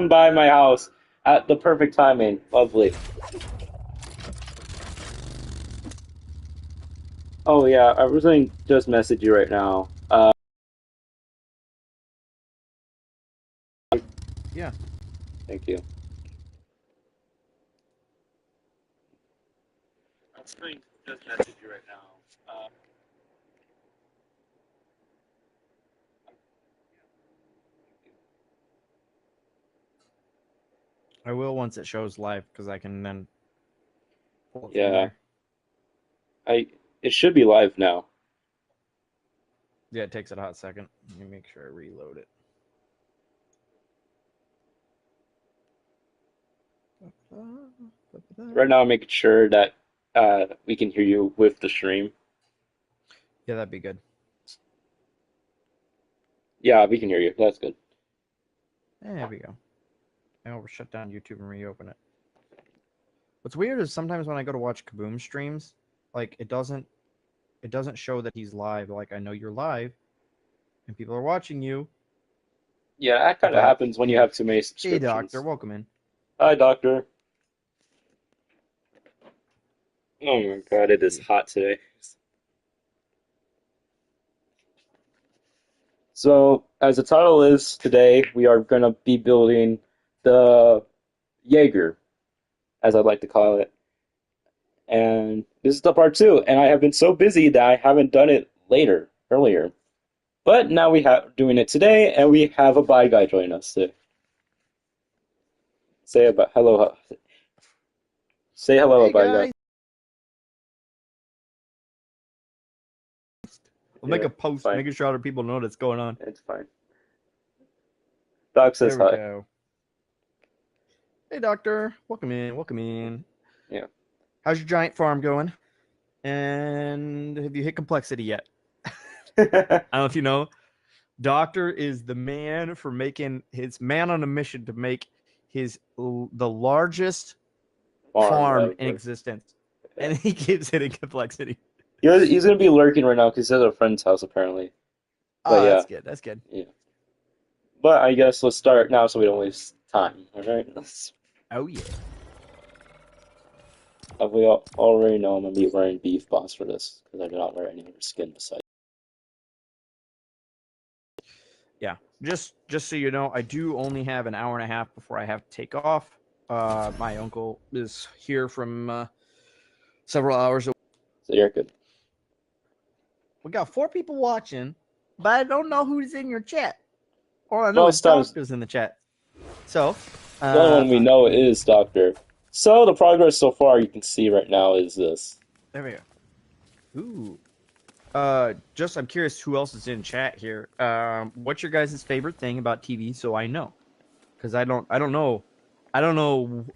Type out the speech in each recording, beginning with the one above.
by my house at the perfect timing. Lovely. Oh yeah, I was going to just message you right now. Yeah. Thank you. I was going to just message you right now. I will once it shows live because I can then pull it from Yeah, there. it should be live now. Yeah, it takes a hot second. Let me make sure I reload it. Right now, I'm making sure that we can hear you with the stream. Yeah, that'd be good. Yeah, we can hear you. That's good. There we go. Now we'll shut down YouTube and reopen it. What's weird is sometimes when I go to watch Kaboom streams, like it doesn't show that he's live. Like I know you're live and people are watching you, Yeah, that kind of but happens when you have too many hey doctor, subscriptions. welcome in. Hi, doctor. Oh my God, it is hot today. So, as the title is today, we are going to be building the Jaeger, as I'd like to call it. And this is the part two, and I have been so busy that I haven't done it earlier. But now we have doing it today, and we have a bye guy join us to say about hello. Say hello, Hey about guy. guys, we'll make Yeah, a post fine. making sure other people know what's going on. It's fine. Doc says There we hi. go. Hey doctor, welcome in, welcome in. Yeah. How's your giant farm going? And have you hit complexity yet? I don't know if you know, Doctor is the man for making his man on a mission to make the largest Farm farm in ever. existence, Yeah. and he keeps hitting complexity. He's gonna be lurking right now because he's at a friend's house apparently. But Oh, yeah, that's good. That's good. yeah. But I guess let's start now so we don't waste time. All right. Oh yeah. We already know I'm gonna be wearing beef boss for this because I did not wear any other skin besides. Yeah. Just so you know, I do only have an hour and a half before I have to take off. My uncle is here from several hours. So you're good. We got 4 people watching, but I don't know who's in your chat. All I know is Most times, Doctor's in the chat. So, the only one we know we is Doctor. So the progress so far you can see right now is this. there we go. Ooh. Just I'm curious who else is in chat here. What's your guys' favorite thing about TV? So I know, because I don't know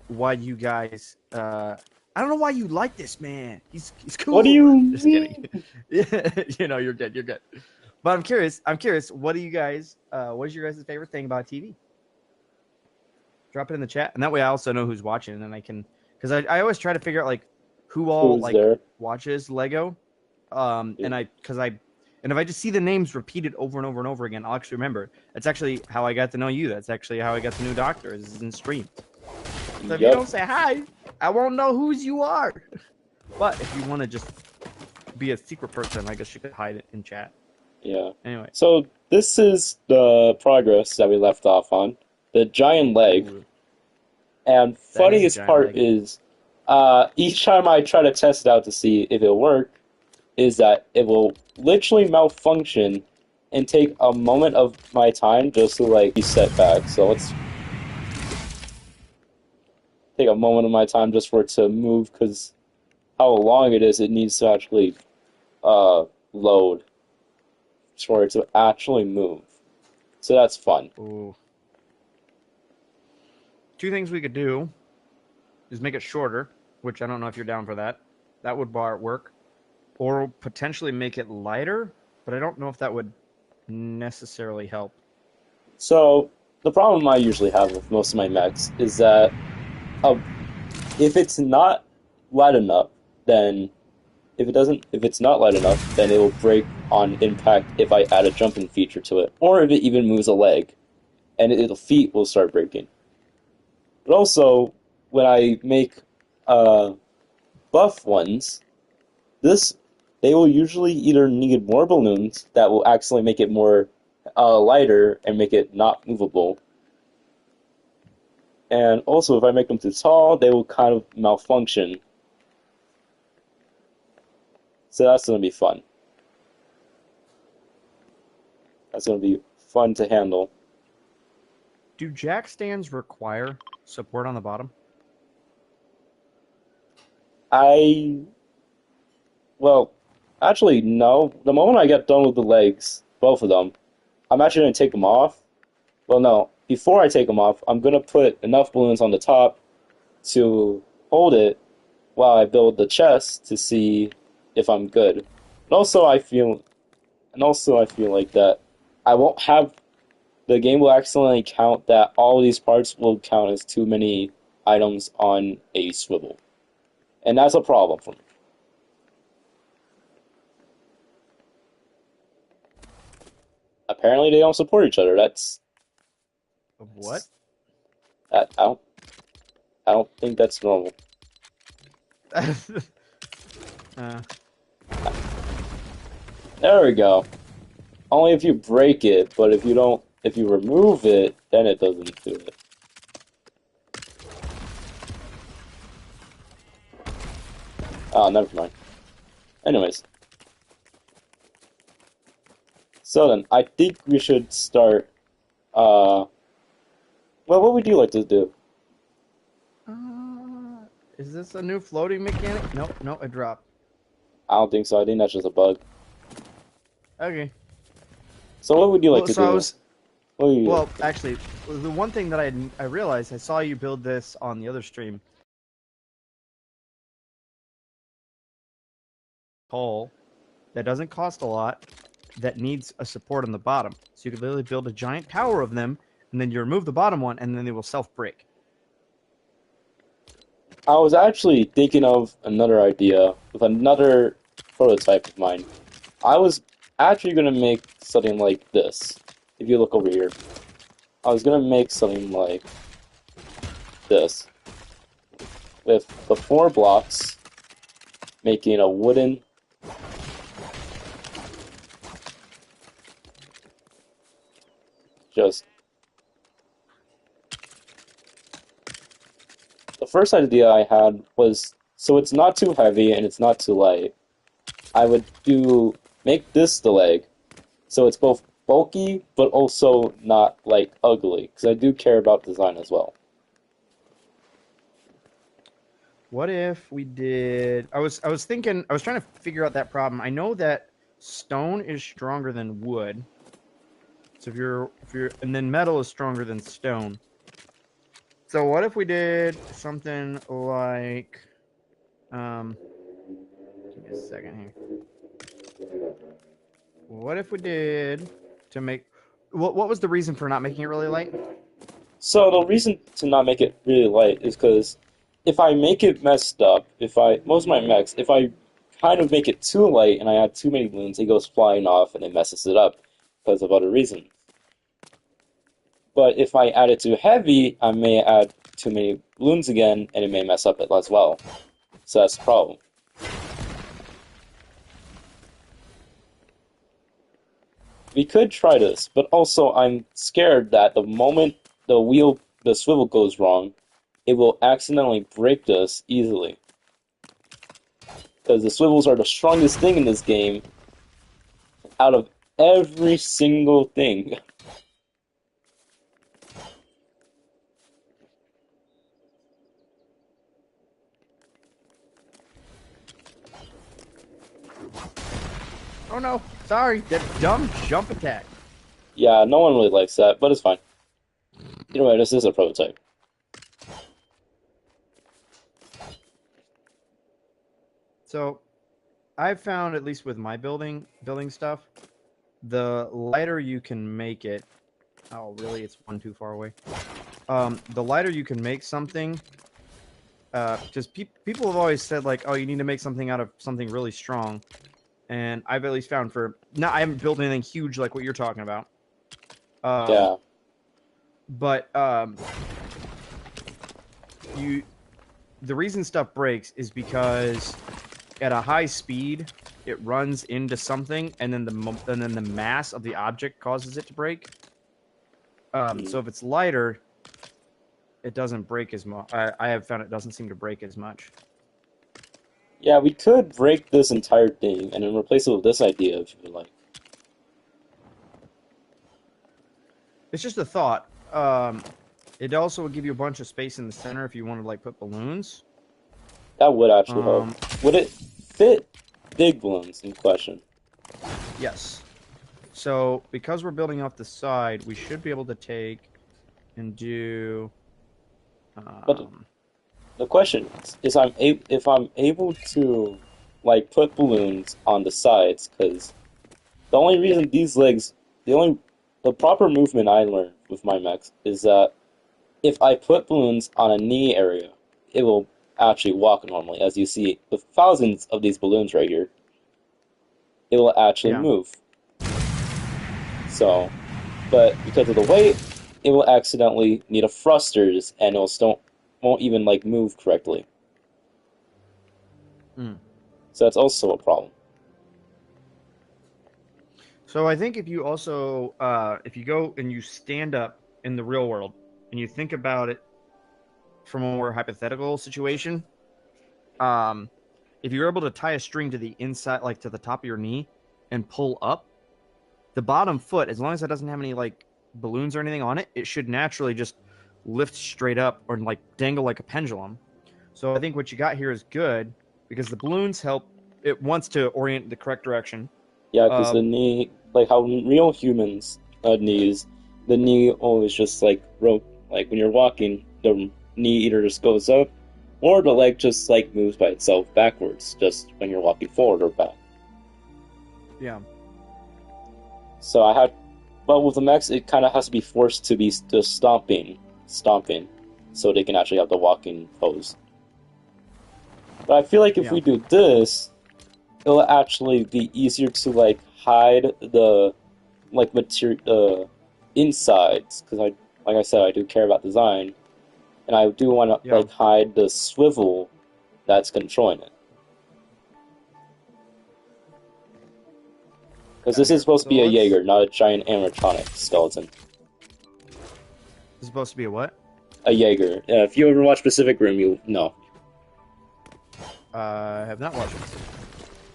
why you guys. I don't know why you like this man. He's What do cool. you Just kidding. mean? You know you're good. You're good. But I'm curious. I'm curious. What do you guys? What is your guys' favorite thing about TV? Drop it in the chat, and that way I also know who's watching, and then I can. Because I always try to figure out like who all Who's like there? watches Lego and if I just see the names repeated over and over and over again, I'll actually remember. That's actually how I got to know you. That's actually how I got to know Doctor is in stream. So if you Yep. don't say hi, I won't know whose you are. But if you want to just be a secret person, I guess you could hide it in chat. Yeah. Anyway. So this is the progress that we left off on. The giant leg. Ooh, And that is a funniest giant part leg. is, each time I try to test it out to see if it'll work, is that it will literally malfunction and take a moment of my time just to like reset back. So let's take a moment of my time just for it to move because how long it is, it needs to actually load for it to actually move. So that's fun. Ooh. 2 things we could do is make it shorter, which I don't know if you're down for that. That would work. Or potentially make it lighter, but I don't know if that would necessarily help. So the problem I usually have with most of my mechs is that uh, if it's not light enough, then if it's not light enough, then it will break on impact if I add a jumping feature to it, or if it even moves a leg, and the feet will start breaking. But also, when I make uh, buff ones, this they will usually either need more balloons that will actually make it more lighter and make it not movable. And also, if I make them too tall, they will kind of malfunction. So that's going to be fun. That's going to be fun to handle. Do jack stands require support on the bottom? I, well, actually, no. The moment I get done with the legs, both of them, I'm actually going to take them off. Well, no. Before I take them off, I'm going to put enough balloons on the top to hold it while I build the chest to see if I'm good. And also I feel like that I won't have the game will accidentally count that all of these parts will count as too many items on a swivel. And that's a problem for me. Apparently they don't support each other. Of what? That I don't think that's normal. uh, There we go. Only if you break it, but if you remove it, then it doesn't do it. Oh, never mind. Anyways, so then I think we should start. Uh, well, what would you like to do? uh, is this a new floating mechanic? Nope, no, it dropped. I don't think so. I think that's just a bug. Okay. So what would you like Well, to so I do? was What would you? well, actually, the one thing that I realized I saw you build this on the other stream. Hole that doesn't cost a lot that needs a support on the bottom. So you could literally build a giant tower of them, and then you remove the bottom one, and then they will self-break. I was actually thinking of another idea with another prototype of mine. I was actually gonna make something like this. If you look over here, I was gonna make something like this with the 4 blocks, making a wooden. Just the first idea I had was so it's not too heavy and it's not too light. I would do make this the leg, so it's both bulky but also not like ugly because I do care about design as well. What if we did? I was thinking. I was trying to figure out that problem. I know that stone is stronger than wood. So if you're and then metal is stronger than stone. So what if we did something like give me a second here. What if we did to make what was the reason for not making it really light? So the reason to not make it really light is because if I make it messed up, if I most of my mechs, if I kind of make it too light and I add too many balloons, it goes flying off and it messes it up because of other reasons. But if I add it too heavy, I may add too many balloons again and it may mess up it as well. So that's the problem. We could try this, but also I'm scared that the moment the swivel goes wrong, it will accidentally break this easily. Because the swivels are the strongest thing in this game out of every single thing. Oh no, sorry, that dumb jump attack. Yeah, no one really likes that, but it's fine. Either way, this is a prototype. So I've found, at least with my building stuff, the lighter you can make it. Oh, really? It's one too far away. The lighter you can make something, because people have always said like, oh, you need to make something out of something really strong, and I've at least found for now I haven't built anything huge like what you're talking about. Um, Yeah. but you the reason stuff breaks is because at a high speed it runs into something, and then the mass of the object causes it to break. Mm. So if it's lighter, it doesn't break as much. I have found it doesn't seem to break as much. Yeah, we could break this entire thing and then replace it with this idea if you would like. It's just a thought. It also would give you a bunch of space in the center if you want to like put balloons. That would actually help. Um, Would it fit big balloons in question? yes. So because we're building off the side, we should be able to take and do. But Um, the question is if I'm able to like put balloons on the sides, because the only reason these legs, the proper movement I learned with my mechs is that if I put balloons on a knee area, it will actually walk normally. As you see, with thousands of these balloons right here, it will actually yeah. move. So, but because of the weight, it will accidentally need a thrusters, and it'll still won't even like move correctly. Mm. So that's also a problem. So I think if you also if you go and you stand up in the real world and you think about it from a more hypothetical situation, um, if you're able to tie a string to the inside, like to the top of your knee, and pull up the bottom foot, as long as it doesn't have any like balloons or anything on it, it should naturally just lift straight up or like dangle like a pendulum. So I think what you got here is good because the balloons help. It wants to orient the correct direction. Yeah, because Uh, the knee, like how real humans knees, the knee always just like like when you're walking, the knee either just goes up, or the leg just like moves by itself backwards, just when you're walking forward or back. yeah. So I had, but with the mechs, it kind of has to be forced to be just stomping, so they can actually have the walking pose. But I feel like if Yeah. we do this, it'll actually be easier to like hide the like material insides because like I said I do care about design and I do want to Yeah. like hide the swivel that's controlling it because Got this is here. supposed to So be a let's. Jaeger, not a giant animatronic skeleton. This is supposed to be a what? A Jaeger. If you ever watch Pacific Rim, you know I have not watched it.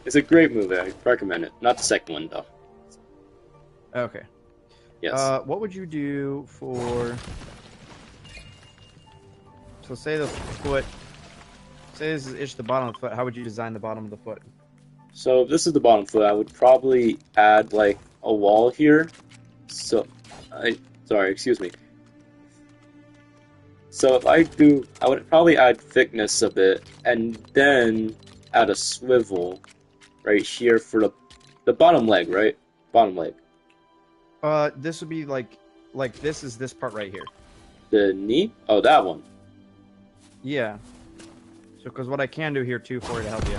it's a great movie. I recommend it. Not the second one though. Okay. Yes. What would you do for? So say the foot. Say this is the bottom of the foot. How would you design the bottom of the foot? So if this is the bottom foot, I would probably add like a wall here. So, sorry, excuse me. So if I do, I would probably add thickness a bit, and then add a swivel right here for the bottom leg, right? Bottom leg. This would be like this is this part right here. The knee? Oh, that one. Yeah. So because what I can do here too for you to help you.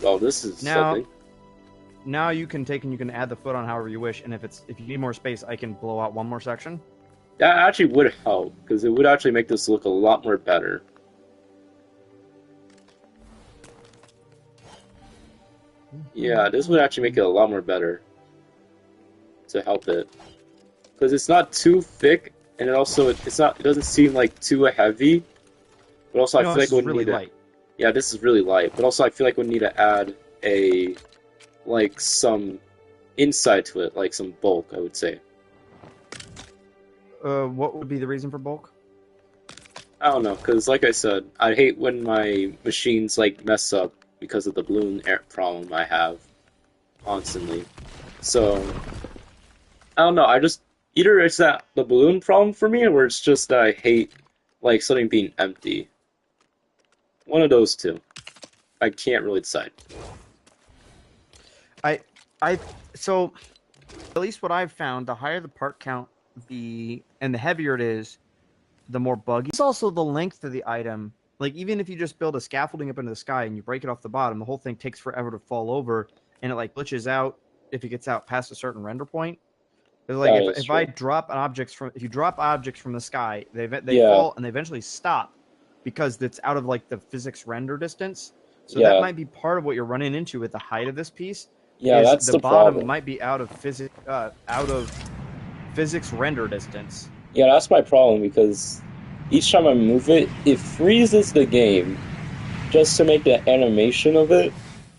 Well, this is Now, something. now you can take and you can add the foot on however you wish, and if you need more space, I can blow out one more section. That actually would help, because it would actually make this look a lot more better. Yeah, this would actually make it a lot more better to help it. Because it's not too thick, and it doesn't seem like too heavy. But also, I No, feel this like we is would really need to. light. Yeah, this is really light. But also, I feel like we need to add some inside to it, like some bulk, I would say. What would be the reason for bulk? I don't know, because like I said, I hate when my machines like mess up because of the balloon air problem I have constantly. So I don't know. I just either it's that the balloon problem for me, or it's just that I hate like something being empty. One of those two. I can't really decide. I, I, so at least what I've found, the higher the part count, the heavier it is, the more buggy. It's also the length of the item. Like even if you just build a scaffolding up into the sky and you break it off the bottom, the whole thing takes forever to fall over, and it like glitches out if it gets out past a certain render point. It's like That is if I true. drop objects from if you drop objects from the sky, they Yeah, fall and they eventually stop because it's out of like the physics render distance. So that yeah, might be part of what you're running into with the height of this piece. yeah. Is That's the the bottom problem. might be out of physics render distance. Yeah, that's my problem because each time I move it, it freezes the game just to make the animation of it,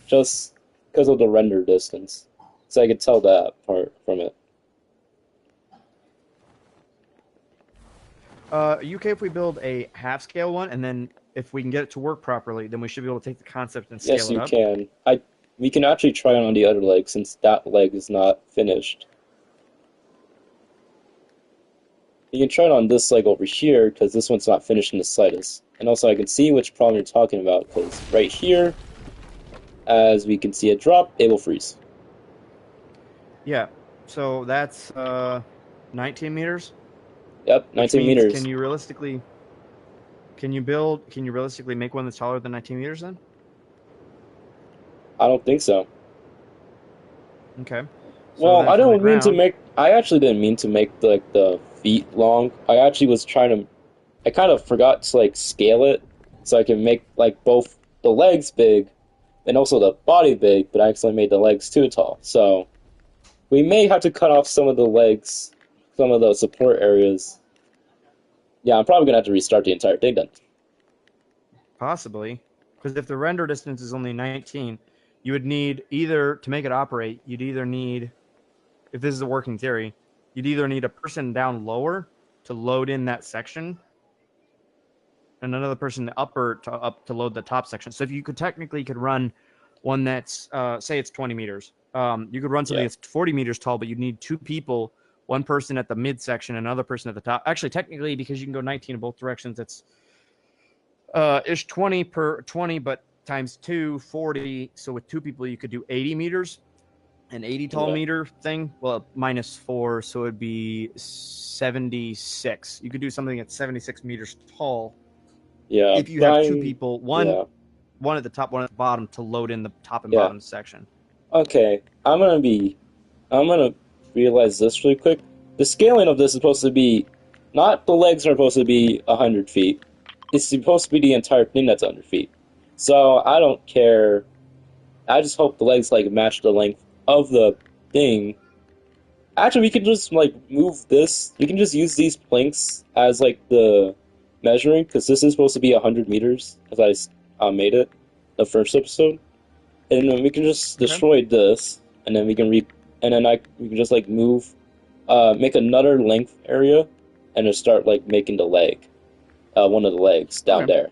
just because of the render distance. So I could tell that part from it. Are you okay if we build a half scale one, and then if we can get it to work properly, then we should be able to take the concept and Yes, scale it you up? can. We can actually try it on the other leg since that leg is not finished. You can try it on this leg over here because this one's not finished in the slightest. And also I can see which problem you're talking about because right here, as we can see it drop, it will freeze. Yeah. So that's 19 meters, Yep, which 19 means meters. can you realistically make one that's taller than 19 meters then? I don't think so. Okay. So Well, then from the ground, I actually didn't mean to make the feet long. I actually was trying to, I kind of forgot to like scale it so I can make like both the legs big and also the body big, but I actually made the legs too tall. So we may have to cut off some of the legs, some of the support areas. Yeah, I'm probably gonna have to restart the entire thing then. possibly, because if the render distance is only 19, you would need either to make it operate, you'd either need, if this is a working theory, you'd either need a person down lower to load in that section and another person upper to up to load the top section. So if you could technically could run one that's say it's 20 meters, you could run something Yeah, that's 40 meters tall, but you need two people, one person at the mid section, another person at the top. Actually, technically, because you can go 19 in both directions, it's ish 20 per 20, but times two, 40. So with two people, you could do 80 meters, an 80 tall yeah, meter thing. Well, minus four, so it'd be 76. You could do something at 76 meters tall yeah. if you But have two I'm, people, yeah, one at the top, one at the bottom, to load in the top and yeah. bottom section. Okay, I'm gonna realize this really quick. The scaling of this is supposed to be not the legs are supposed to be 100 feet. It's supposed to be the entire thing that's 100 feet. So I don't care. I just hope the legs like match the length of the thing. Actually, we can just like move this. We can just use these planks as like the measuring because this is supposed to be 100 meters as I made it the first episode, and then we can just Okay. destroy this, and then we can just like move, make another length area, and just start like making the leg, one of the legs down Okay. there.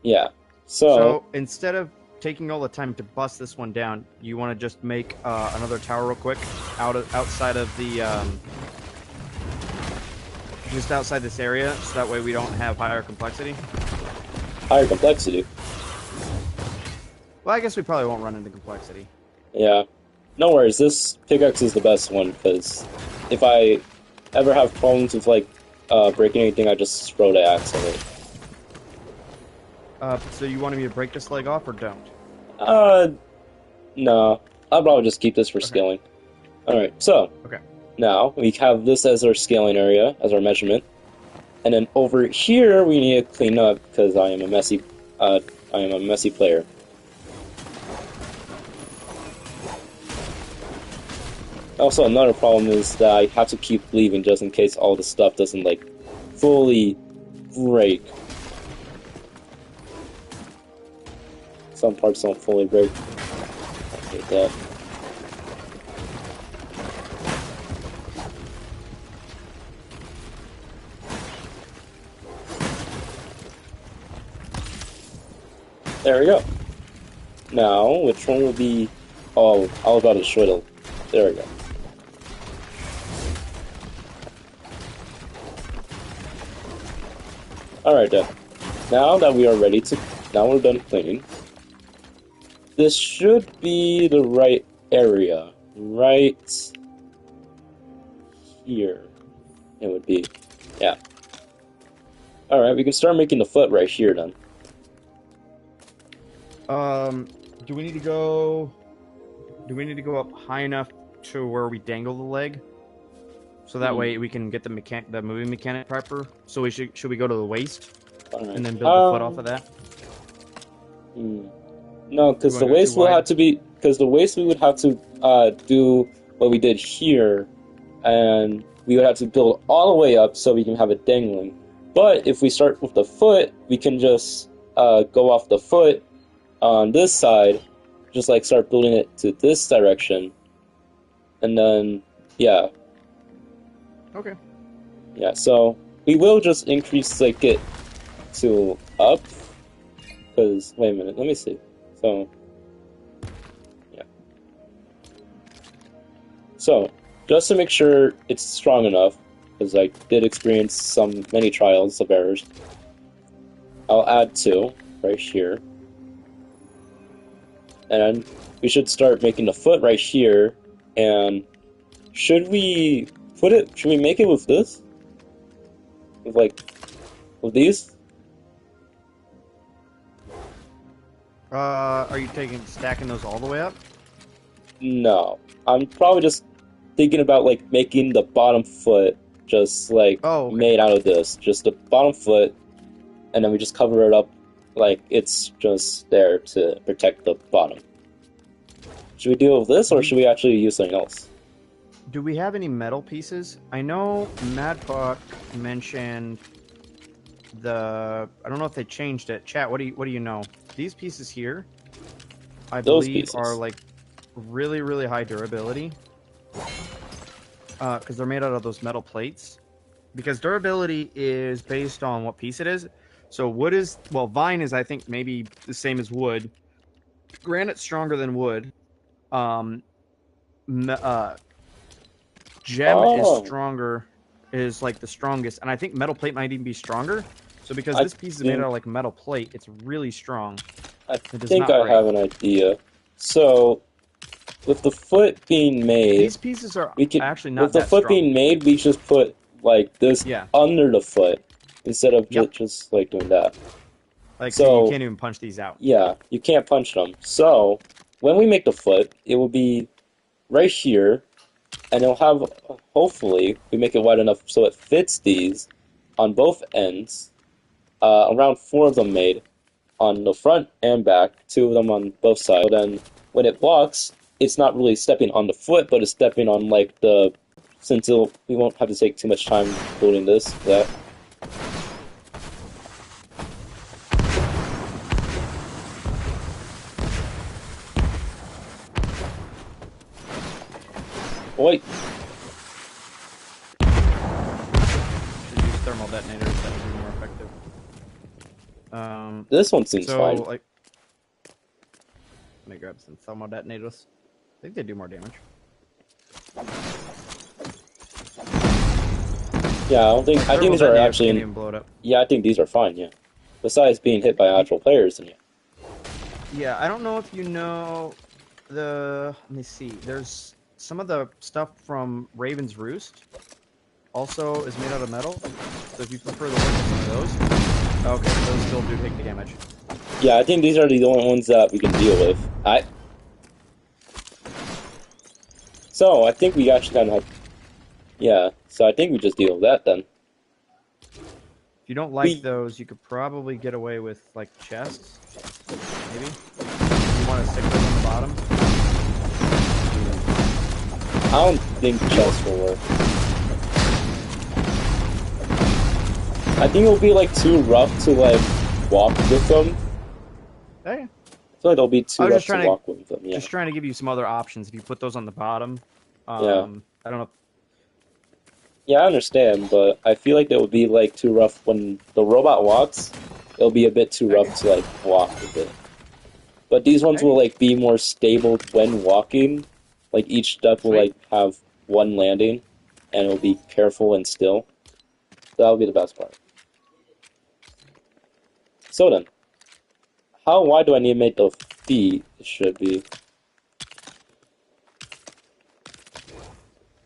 Yeah. So So instead of taking all the time to bust this one down, you want to just make another tower real quick outside of the just outside this area, so that way we don't have higher complexity. higher complexity. Well, I guess we probably won't run into complexity. Yeah. No worries. This pickaxe is the best one because if I ever have problems with like breaking anything, I just throw the axe at it. So you wanted me to break this leg off or don't? Uh, no. I'll probably just keep this for Okay. scaling. All right. So Okay. now we have this as our scaling area, as our measurement. And then over here, we need to clean up because I am a messy player. Also, another problem is that I have to keep leaving just in case all the stuff doesn't like fully break. Some parts don't fully break. I hate that. There we go. Now, which one will be? Oh, I was about to destroy the. There we go. Alright then. Now that we are ready to, now we're done cleaning. This should be the right area. Right here. It would be. Yeah. Alright, we can start making the foot right here then. Um, do we need to go? Do we need to go up high enough to where we dangle the leg? So that Hmm. way we can get the moving mechanic proper. So should we go to the waist All right. and then build the foot off of that? Hmm. No, You because want the to go too waist will wide? have to be because the waist we would have to do what we did here, and we would have to build all the way up so we can have it dangling. But if we start with the foot, we can just go off the foot on this side, just like start building it to this direction, and then yeah, Okay. yeah. So we will just increase like it to up because wait a minute, let me see. So yeah, so just to make sure it's strong enough, because I did experience many trials of errors. I'll add two right here, and we should start making the foot right here. And should we put it? Should we make it with this? With like with these? Are you stacking those all the way up? No, I'm probably just thinking about like making the bottom foot just like Oh, okay. made out of this, just the bottom foot, and then we just cover it up like it's just there to protect the bottom. Should we deal with this, or Do should we actually use something else? do we have any metal pieces? I know Madpuck mentioned I don't know if they changed it. Chat, what do you know? These pieces here, I Those believe, are pieces. like really high durability. Because they're made out of those metal plates. Because durability is based on what piece it is. So wood is vine is I think maybe the same as wood. Granite's stronger than wood. Um, gem is Oh, stronger, is like the strongest, and I think metal plate might even be stronger. So because I this piece is made out think of like metal plate, it's really strong. I It does think not I break. have an idea. So, with the foot being made, These pieces are we could actually with not the that foot strong. being made, we just put like this Yeah. under the foot instead of Yep. just like doing that. Like so you So, can't even punch these out. yeah, you can't punch them. So, when we make the foot, it will be right here, and it'll have, hopefully, we make it wide enough so it fits these on both ends. Around four of them made on the front and back, two of them on both sides. So then, when it walks, it's not really stepping on the foot, but it's stepping on like since we won't have to take too much time building that. Oh, wait, Should use thermal detonators. That would be more effective. this one seems So fine. like, let me grab some thermal detonators. I think they do more damage. Yeah, I think Thermal these are detonators can't actually, even blow it up. yeah, I think these are fine, yeah. Besides being hit by actual players, and yeah. Yeah, I don't know if you know let me see. There's some of the stuff from Raven's Roost also is made out of metal. So if you prefer the look of some of those, okay, those still do take damage. Yeah, I think these are the only ones that we can deal with. So, I think we actually kind of have, yeah, so I think we just deal with that then. If you don't like We, those, you could probably get away with like chests, maybe. You want to stick those on the bottom? I don't think chests will work. I think it'll be like too rough to like walk with them. Hey, I feel like it'll be I too was rough to walk with them, yeah. just trying to give you some other options. If you put those on the bottom, Yeah. I don't know. Yeah, I understand, but I feel like it would be like too rough when the robot walks. It'll be a bit too Okay, rough to like walk with it. But these ones will okay, like be more stable when walking. Like each step will sweet. like have one landing, and it'll be careful and still. That'll be the best part. So then, how wide do I need to make the feet? It should be.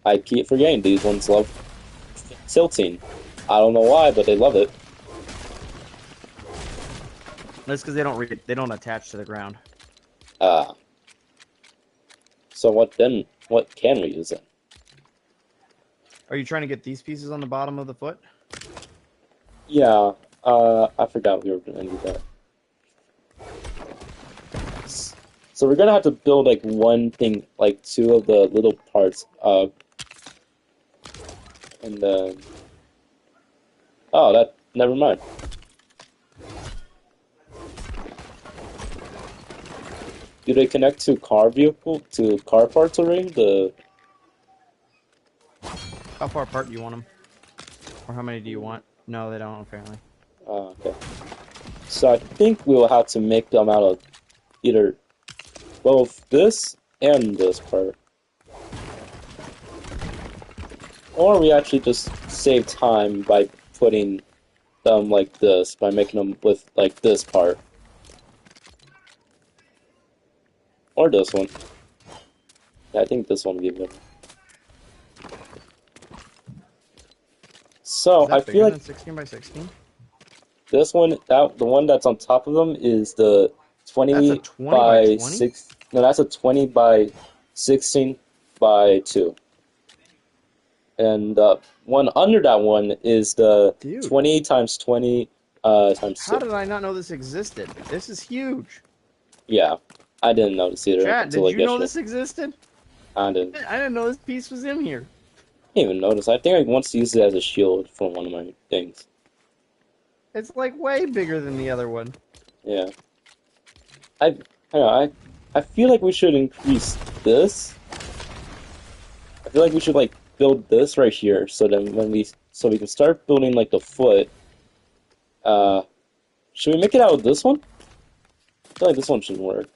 I keep forgetting these ones love tilting. I don't know why, but they love it. That's because they don't attach to the ground. Ah. So what then? What can we use then? Are you trying to get these pieces on the bottom of the foot? Yeah, I forgot we were gonna do that. So we're gonna have to build like one thing, like two of the little parts, and then oh, that never mind. Do they connect to car parts already? How far apart do you want them? Or how many do you want? No, they don't, apparently. Okay. So I think we will have to make them out of either both this and this part, or we actually just save time by putting them like this, by making them with like this part, or this one. Yeah, I think this one would be better. Is So I that feel bigger like than 16 by 16? this one, the one that's on top of them is the That's a 20 20 by by 20? 6. No, that's a 20 by 16 by 2. And one under that one is the Dude, 20 times 20 times how 2. did I not know this existed? This is huge. Yeah, I didn't notice either Chat, until did like you know yesterday. this existed? I didn't, I didn't know this piece was in here. didn't even notice. I think I once used it as a shield for one of my things. It's like way bigger than the other one. Yeah, I, I, don't know, I feel like we should increase this. I feel like we should like build this right here, so then so we can start building like the foot. Uh, should we make it out of this one? I feel like this one should work.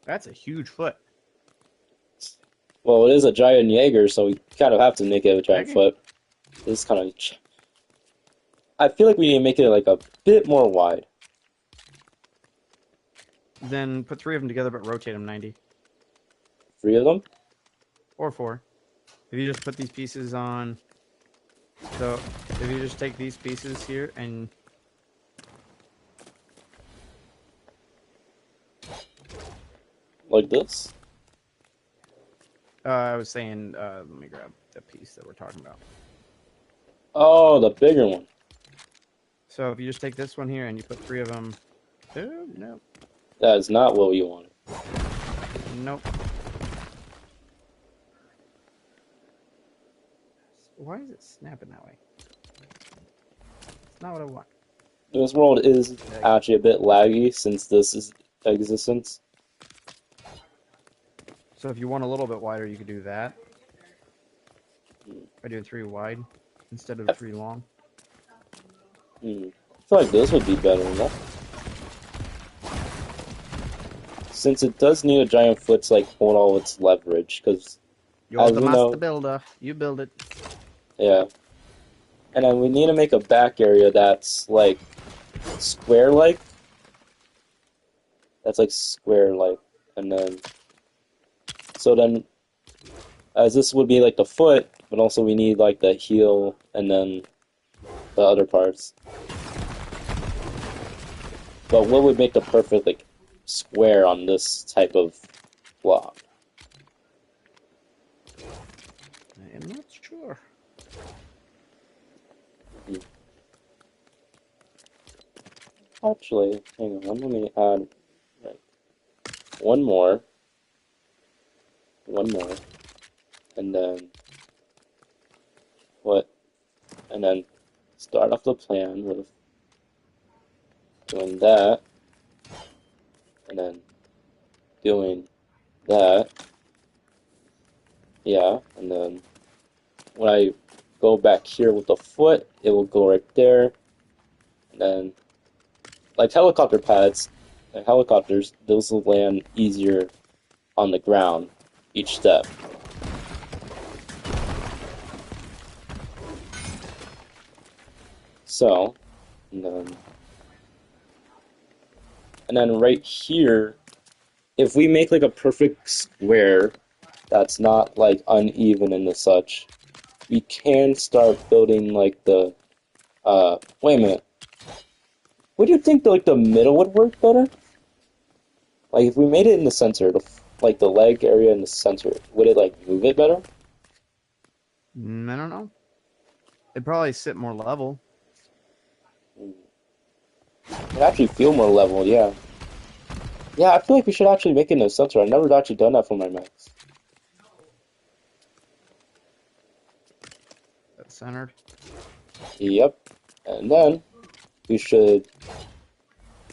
That's a huge foot. Well, it is a giant Jaeger, so we kind of have to make it a giant Okay. foot. This is kind of. I feel like we need to make it like a bit more wide. Then put 3 of them together, but rotate them 90. 3 of them. Or 4. If you just put these pieces on... So, if you just take these pieces here and... Like this. I was saying, let me grab the piece that we're talking about. Oh, the bigger one. So if you just take this one here and you put 3 of them... Oh, no. That is not what we wanted. Nope. Why is it snapping that way? It's not what I want. This world is actually a bit laggy since this is existence. So if you want a little bit wider, you could do that. By doing 3 wide instead of 3 long. I feel like this would be better enough. Since it does need a giant foot to like hold all its leverage, because You're as the we master know, builder. You build it. yeah. And then we need to make a back area that's like square-like. That's like square-like, and then so then as this would be like the foot, but also we need like the heel and then the other parts. But what would make the perfect like square on this type of block? I am not sure. Actually, hang on, let me add like one more, and then what? And then start off the plan with doing that, and then doing that. Yeah, and then when I go back here with the foot, it will go right there, and then like helicopter pads, like helicopters, those will land easier on the ground each step. So, and then right here, if we make like a perfect square that's not like uneven and the such, we can start building like the wait a minute. Would you think that, like the middle would work better? Like if we made it in the center, like the leg area in the center, would it like move it better? I don't know. It'd probably sit more level. It actually feel more level, yeah. Yeah, I feel like we should actually make it in a center. I've never actually done that for my mechs. That's centered. Yep. And then we should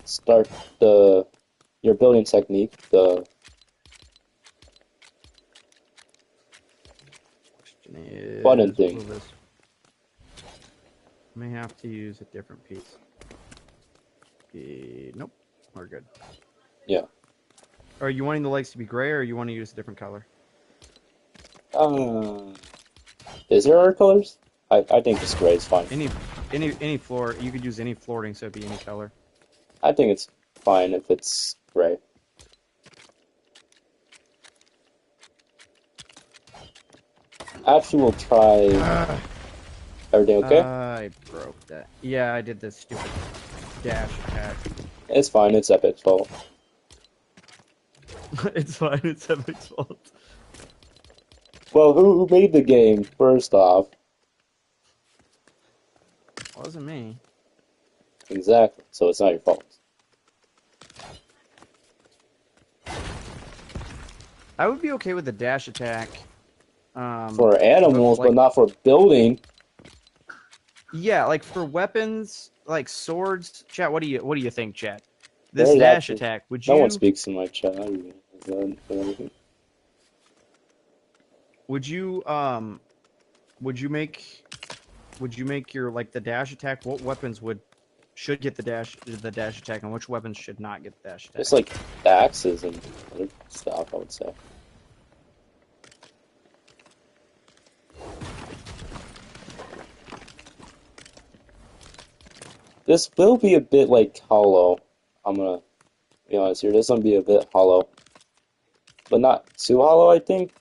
start the your building technique, the Question button is, thing. will this may have to use a different piece. Nope, we're good. Yeah. Are you wanting the legs to be gray, or you want to use a different color? Uh, is there other colors? I think just gray is fine. Any floor. You could use any flooring, so it'd be any color. I think it's fine if it's gray. Actually, we'll try. Everything okay? I broke that. Yeah, I did this stupid dash attack. It's fine. It's Epic's fault. It's fine. It's Epic's fault. Well, who made the game first off? Wasn't me. Exactly. So it's not your fault. I would be okay with the dash attack. For But animals, but like, not for building. yeah, like for weapons, like swords. Chat, what do you think, chat? This There's dash actually attack, would no one you speaks in my chat. I realize that. would you um would you make your like the dash attack? What weapons should get the dash attack, and which weapons should not get the dash attack? Just like the axes and other stuff, I would say. This will be a bit like hollow. I'm gonna be honest here. This one be a bit hollow, but not too hollow, I think.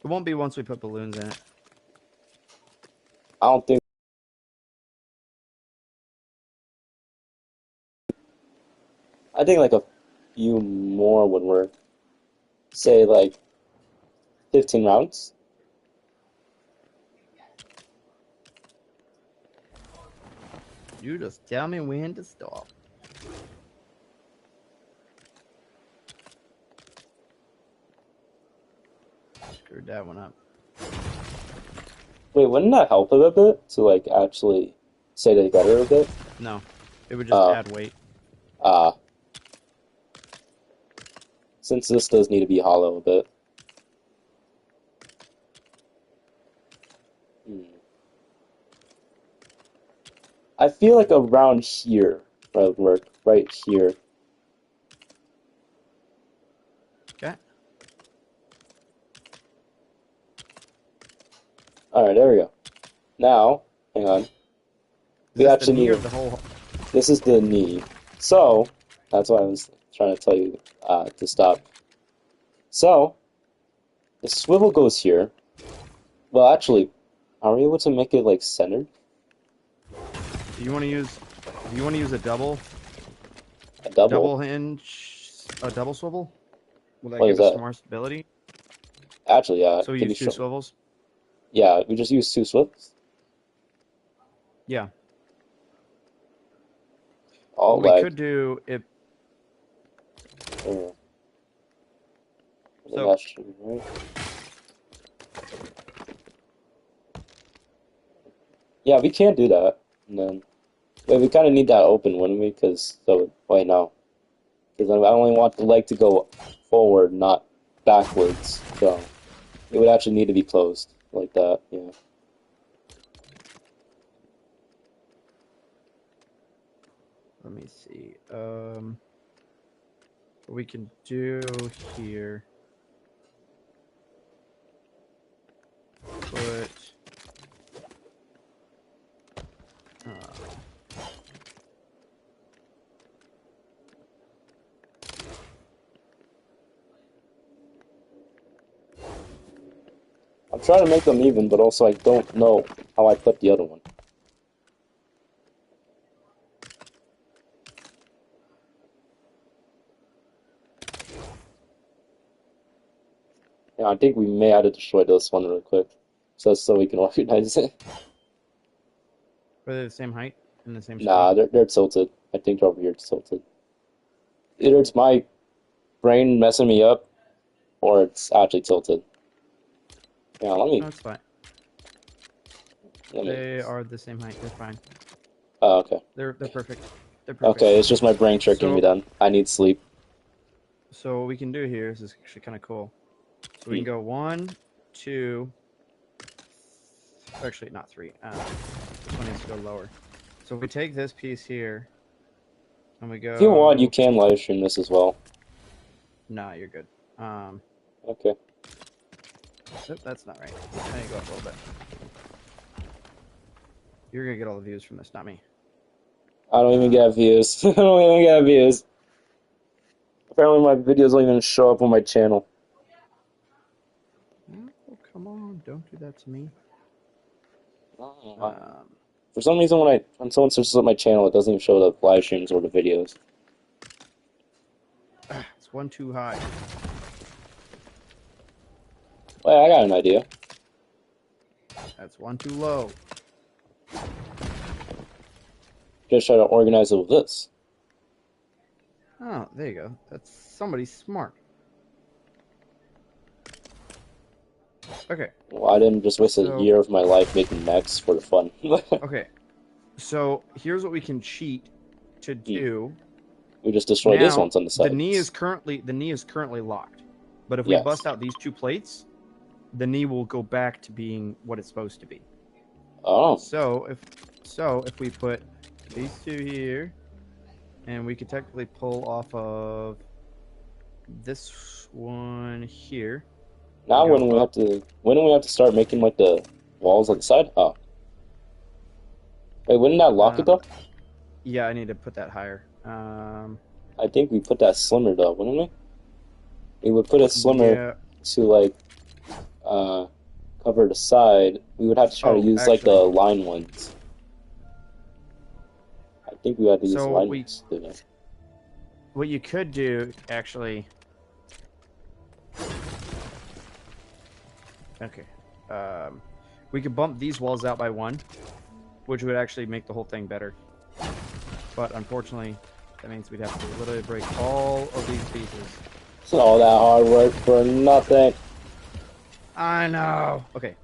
It won't be once we put balloons in it. I don't think. I think like a few more would work. Say like 15 rounds. You just tell me when to stop. Screwed that one up. Wait, wouldn't that help it a bit to like actually say together a bit? No, it would just Uh, add weight. uh, since this does need to be hollow a bit. Hmm. I feel like around here would work. Right here. Okay. Alright, there we go. Now, hang on. Is We this the actually knee need or a, the whole? this is the knee. So, that's why I was trying to tell you to stop. So, the swivel goes here. Well, actually, are we able to make it like centered? Do you want to use? Do you want to use a double A double? hinge, a double swivel? Will that What is give us some that? more stability? Actually, yeah. So we Can you use two show? swivels. Yeah, we just use two swivels. Yeah. All What we lag. could do if Uh, I think so. that should be right. Yeah, we can do that. And then, wait, we kind of need that open, wouldn't we? Because so wait, no, because I only want the leg to go forward, not backwards. So it would actually need to be closed like that. Yeah. Let me see. What we can do here. Put. I'm trying to make them even, but also I don't know how I put the other one. Yeah, I think we may have to destroy this one real quick, so we can organize it. Are they the same height in the same Nah, spot? they're tilted. I think they're over here tilted. Either it's my brain messing me up, or it's actually tilted. Yeah, No, it's fine. let me. They are the same height. They're fine. Oh, okay. They're perfect. They're perfect. Okay, it's just my brain tricking me So then. I need sleep. so what we can do here is actually kind of cool. So we Hmm. can go one, two, actually not three. This one needs to go lower. So if we take this piece here and we If you want, you go, can live stream this as well. nah, you're good. Um, Okay. that's not right. Now you go up a little bit. You're gonna get all the views from this, not me. I don't even get Um, views. I don't even get views. Apparently, my videos don't even show up on my channel. oh, come on, don't do that to me. I don't know why. Um, For some reason, when someone searches up my channel, it doesn't even show the live streams or the videos. it's one too high. Well, I got an idea. That's one too low. Just try to organize it with this. Oh, there you go. That's somebody smart. Okay, Well, I didn't just waste a so year of my life making mechs for the fun. okay, so here's what we can cheat to Hmm. do. We just destroy these Now ones on the sides. the knee is currently locked, but if we Yes. bust out these two plates, the knee will go back to being what it's supposed to be. Oh, So if we put these two here, and we could technically pull off of this one here now and go up. when do we have to start making like the walls on the side? Oh, wait, wouldn't that lock it Uh, though? yeah, I need to put that higher. I think we put that slimmer though, wouldn't we? We would put it slimmer Yeah. to like uh cover the side. We would have to try to Oh, use like the actually, line ones. I think we have to use the so line we ones to do that. what you could do actually. Okay. Um, we could bump these walls out by one, which would actually make the whole thing better. But unfortunately, that means we'd have to literally break all of these pieces. It's not all that hard work for nothing. I know. Okay.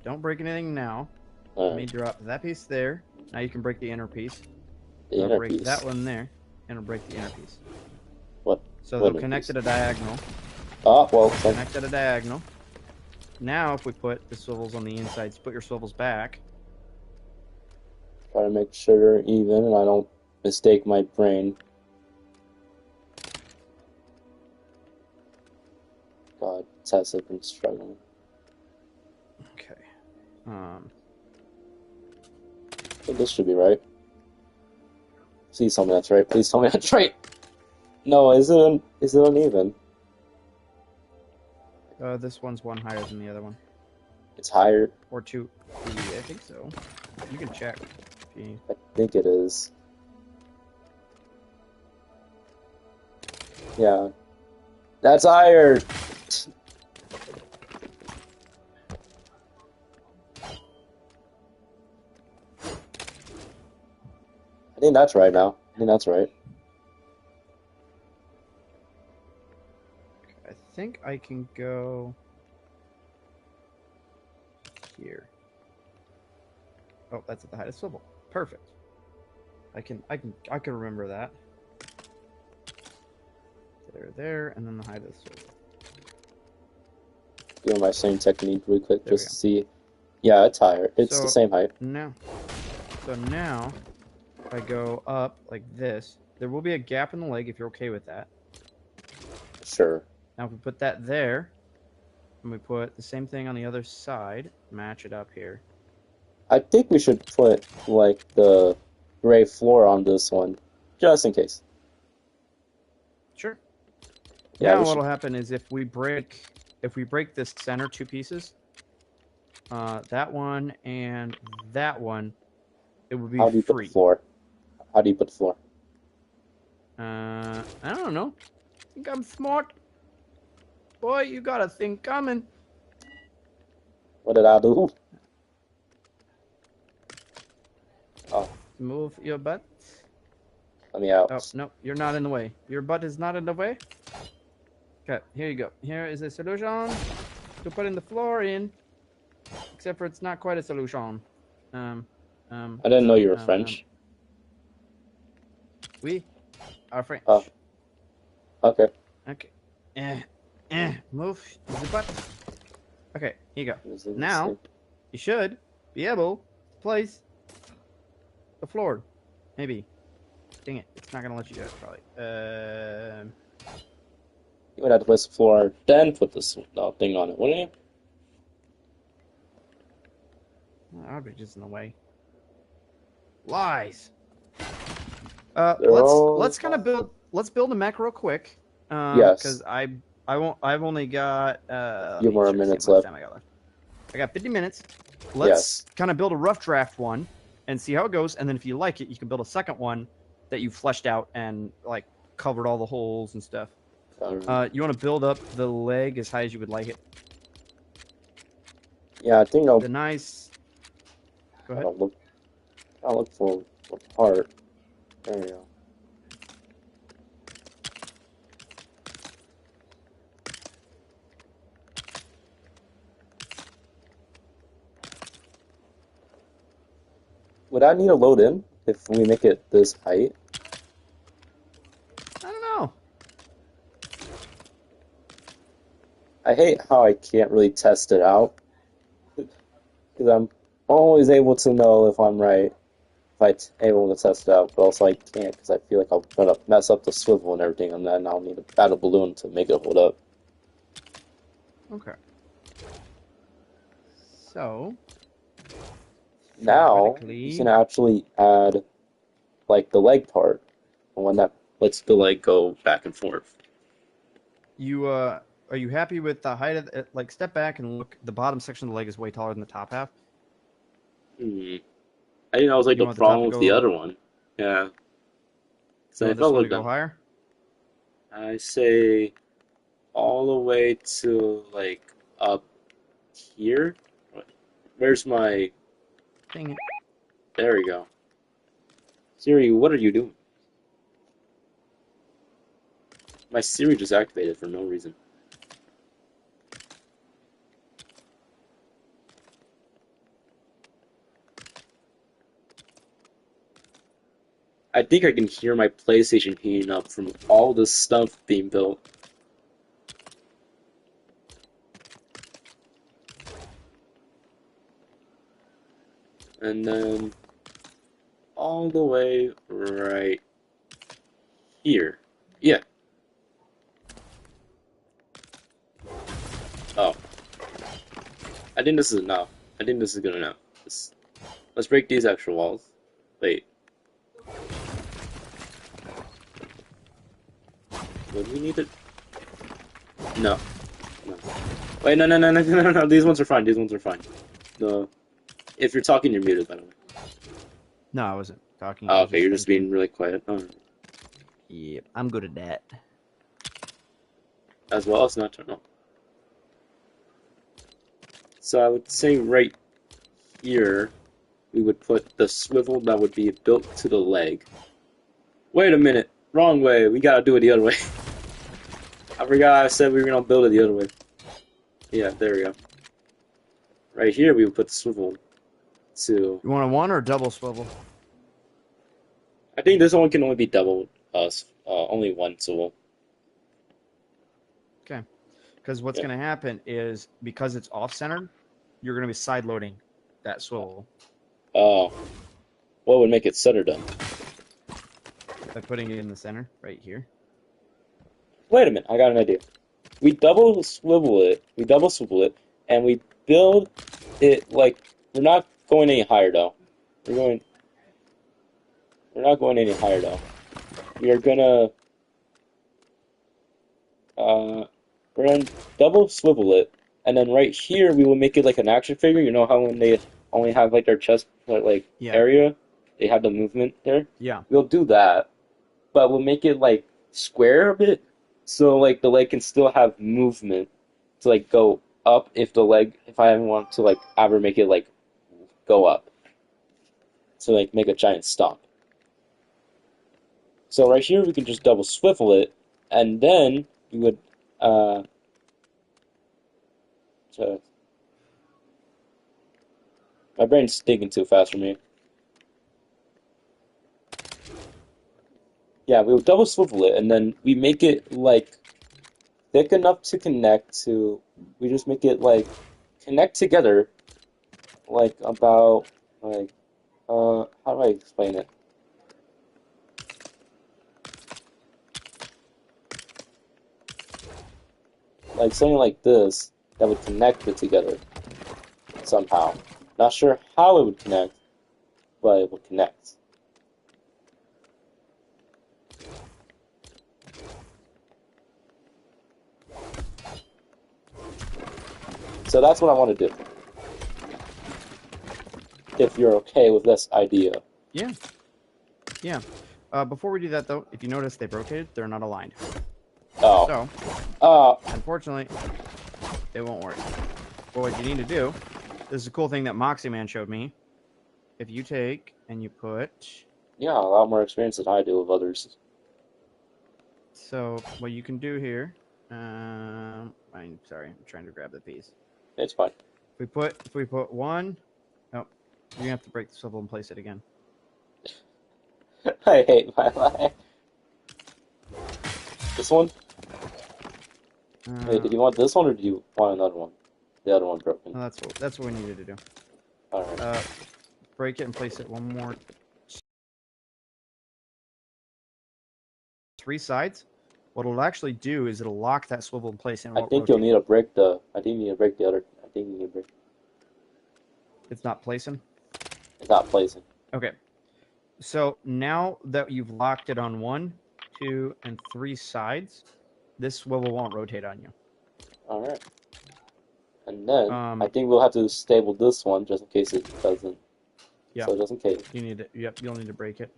Don't break anything now. Let me Alright, drop that piece there. Now you can break the inner piece. the I'll inner break piece. that one there, and I'll break the inner piece. What? So What they'll inner connect piece? at a diagonal. Oh, well, They'll connect at a diagonal. Now, if we put the swivels on the inside, put your swivels back. try to make sure they're even and I don't mistake my brain. God, Tessa been struggling. Okay. Um, I think this should be right. Please tell me that's right. Please tell me that's right. No, is it uneven? this one's one higher than the other one, It's higher. or two. Yeah, I think so. You can check. If you... I think it is. Yeah. That's higher! I think that's right now. I think that's right. I think I can go here. Oh, that's at the height of swivel. Perfect. I can remember that. There, and then the height of the swivel. Doing my same technique really quick There we just go. to see. Yeah, it's higher. It's the So same height. now, if I go up like this, there will be a gap in the leg if you're okay with that. Sure. Now, if we put that there, and we put the same thing on the other side, match it up here. I think we should put, like, the gray floor on this one, just in case. Sure. Yeah, Now, we should. what'll happen is if we break this center two pieces, that one and that one, it would be How do you put the free. floor? How do you put the floor? I don't know. I think I'm smart. Boy, you got a thing coming. What did I do? Oh, Move your butt. let me Oh, out. no, you're not in the way. Your butt is not in the way. Okay, here you go. Here is a solution to put in the floor in. Except for it's not quite a solution. Um, I didn't know you were French. We are Oh, French. okay. Okay. Move the butt. Okay, here you go. Is it the Now, same? you should be able to place the floor. Maybe. Dang it. It's not going to let you do it, probably. You would have to place the floor, then put this thing on it, wouldn't you? That would be just in the way. Lies. They're all Let's kind of build. Let's build a mech real quick. yes. Because I won't. I've only got. A Let few me more check see how minutes much left. time I got left. I got 50 minutes. Let's Yes. kind of build a rough draft one and see how it goes. And then if you like it, you can build a second one that you fleshed out and like covered all the holes and stuff. Alright. You want to build up the leg as high as you would like it. Yeah, I think I'll, The nice. Go ahead. I'll look. I'll look for a part. There we go. Would I need to load in if we make it this height? I don't know. I hate how I can't really test it out because I'm always able to know if I'm right if I'm able to test it out, but also I can't because I feel like I'll gonna mess up the swivel and everything, and then I'll need a battle balloon to make it hold up. Okay. So Now you can theoretically, actually add like the leg part, and when that lets the leg go back and forth. you are you happy with the height of like step back and look? The bottom section of the leg is way taller than the top half. Hmm. I think that was like You the want the top problem to with the go? other one. Yeah. You So I want this felt one to like go that. higher? I say all the way to like up here. Where's my? Dang it. There we go. Siri, what are you doing? My Siri just activated for no reason. I think I can hear my PlayStation heating up from all this stuff being built. And then all the way right here. Yeah. Oh. I think this is enough. I think this is good enough. Let's break these extra walls. Wait. Would we need it? No. No. Wait, no, no, no, no, no, no, no. These ones are fine. These ones are fine. No. If you're talking, you're muted, by the way. No, I wasn't talking. I Oh, was okay, just you're just thinking. being really quiet. Oh. Yep, I'm good at that. As well as not turn on. So I would say right here, we would put the swivel that would be built to the leg. Wait a minute. Wrong way. We gotta do it the other way. I forgot I said we were gonna build it the other way. Yeah, there we go. Right here, we would put the swivel to. You want a one or a double swivel? I think this one can only be double. Only one swivel. Okay. Because what's Yeah. going to happen is because it's off centered, you're going to be side loading that swivel Oh, what would make it center done? by putting it in the center right here. Wait a minute, I got an idea. We double swivel it. We double swivel it, and we build it like we're not going any higher though. We're going. We're not going any higher though. We are gonna. Uh, we're gonna double swivel it, and then right here we will make it like an action figure. You know how when they only have like their chest like Yeah. area, they have the movement there. Yeah. We'll do that, but we'll make it like square a bit so like the leg can still have movement to like go up if I want to like ever make it like go up to like make a giant stomp. So right here we can just double swivel it, and then we would uh so my brain's thinking too fast for me. Yeah, we would double swivel it, and then we make it like thick enough to connect to. We just make it like connect together, like about like how do I explain it? Like something like this that would connect it together somehow. Not sure how it would connect, but it would connect. So that's what I want to do. If you're okay with this idea. Yeah, yeah. Before we do that, though, if you notice they've rotated, they're not aligned. Oh. So, Oh. unfortunately, it won't work. But what you need to do, this is a cool thing that Moxie Man showed me. If you take and you put, Yeah, a lot more experience than I do with others. so what you can do here, I'm sorry, I'm trying to grab the piece. It's fine. If we put one, oh, you're gonna have to break the swivel and place it again. I hate my life. This one? Wait, did you want this one or do you want another one? The other one broken. No, that's what we needed to do. Alright. Break it and place it one more. Three sides. What it'll actually do is it'll lock that swivel in place and it I won't think you'll rotate. need to break the I think you need to break the other I think you need to break It's not placing. it's not placing. Okay. So now that you've locked it on 1, 2, and 3 sides, this swivel won't rotate on you. Alright. And then I think we'll have to stable this one just in case it doesn't. Yeah. So it doesn't cave. You need it. Yep. You'll need to break it.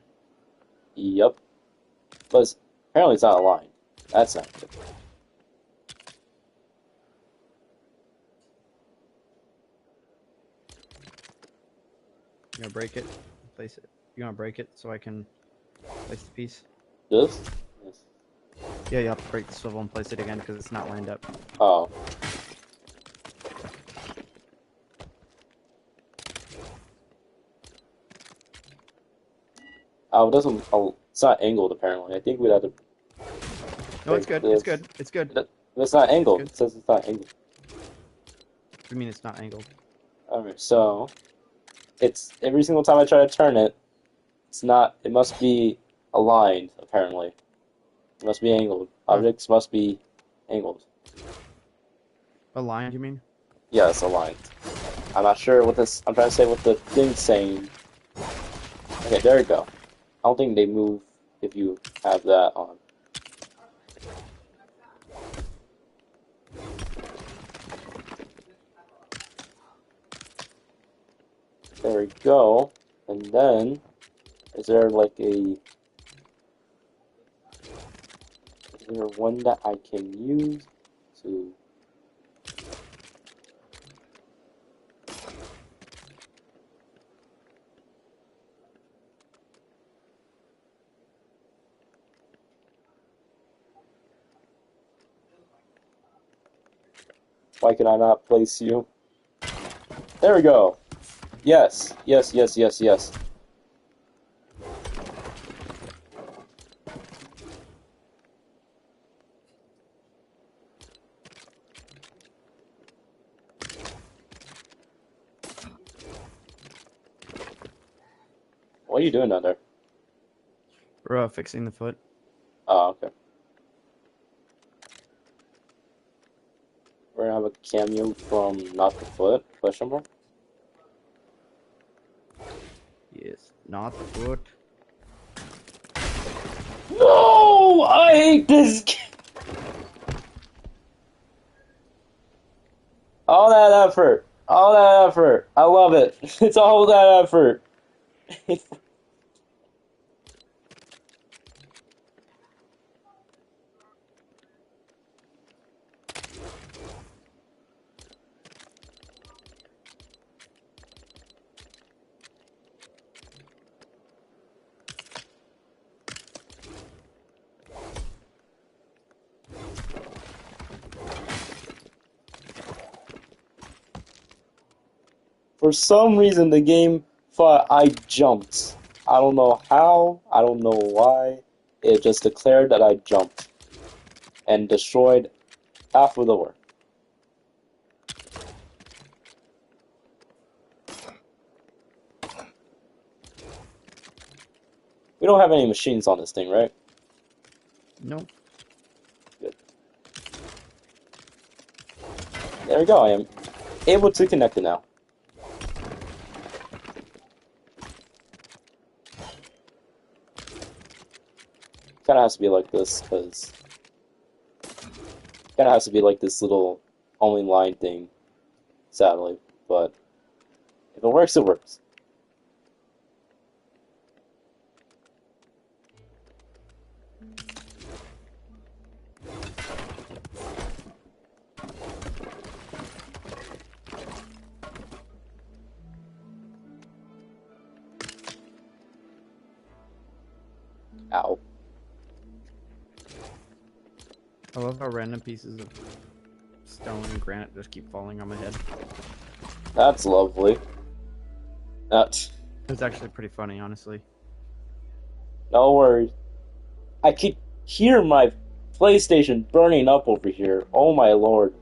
Yep. But apparently it's not aligned. That's not good. You're gonna break it. Place it. You're gonna break it so I can place the piece. This? Yes. Yeah, you have to break the swivel and place it again because it's not lined up. Oh. Oh, it doesn't. Oh, it's not angled apparently. I think we'd have to. No, it's good. It's good. It's good. It's not angled. Good. It says it's not angled. What do you mean it's not angled? Alright, so it's every single time I try to turn it, it's not. It must be aligned apparently. It must be angled. Objects must be angled. Aligned, you mean? Yes, aligned. I'm not sure what this. I'm trying to say what the thing's saying. Okay, there we go. I don't think they move if you have that on. There we go. And then, is there like a... Is there one that I can use to... Why can I not place you? There we go. Yes, yes, yes, yes, yes. What are you doing down there? We're fixing the foot. Oh, okay. We're gonna have a cameo from Not the Foot, question mark? Yes, not the foot. No! I hate this game! All that effort. All that effort. I love it. It's all that effort. For some reason, the game thought I jumped. I don't know how, I don't know why. It just declared that I jumped and destroyed half of the work. We don't have any machines on this thing, right? Nope. Good. There we go, I am able to connect it now. Kinda has to be like this, because kinda has to be like this little only line thing, sadly. But if it works, it works. Ow. I love how random pieces of stone and granite just keep falling on my head. That's lovely. That's It's actually pretty funny, honestly. no worries. I could hear my PlayStation burning up over here. Oh my lord.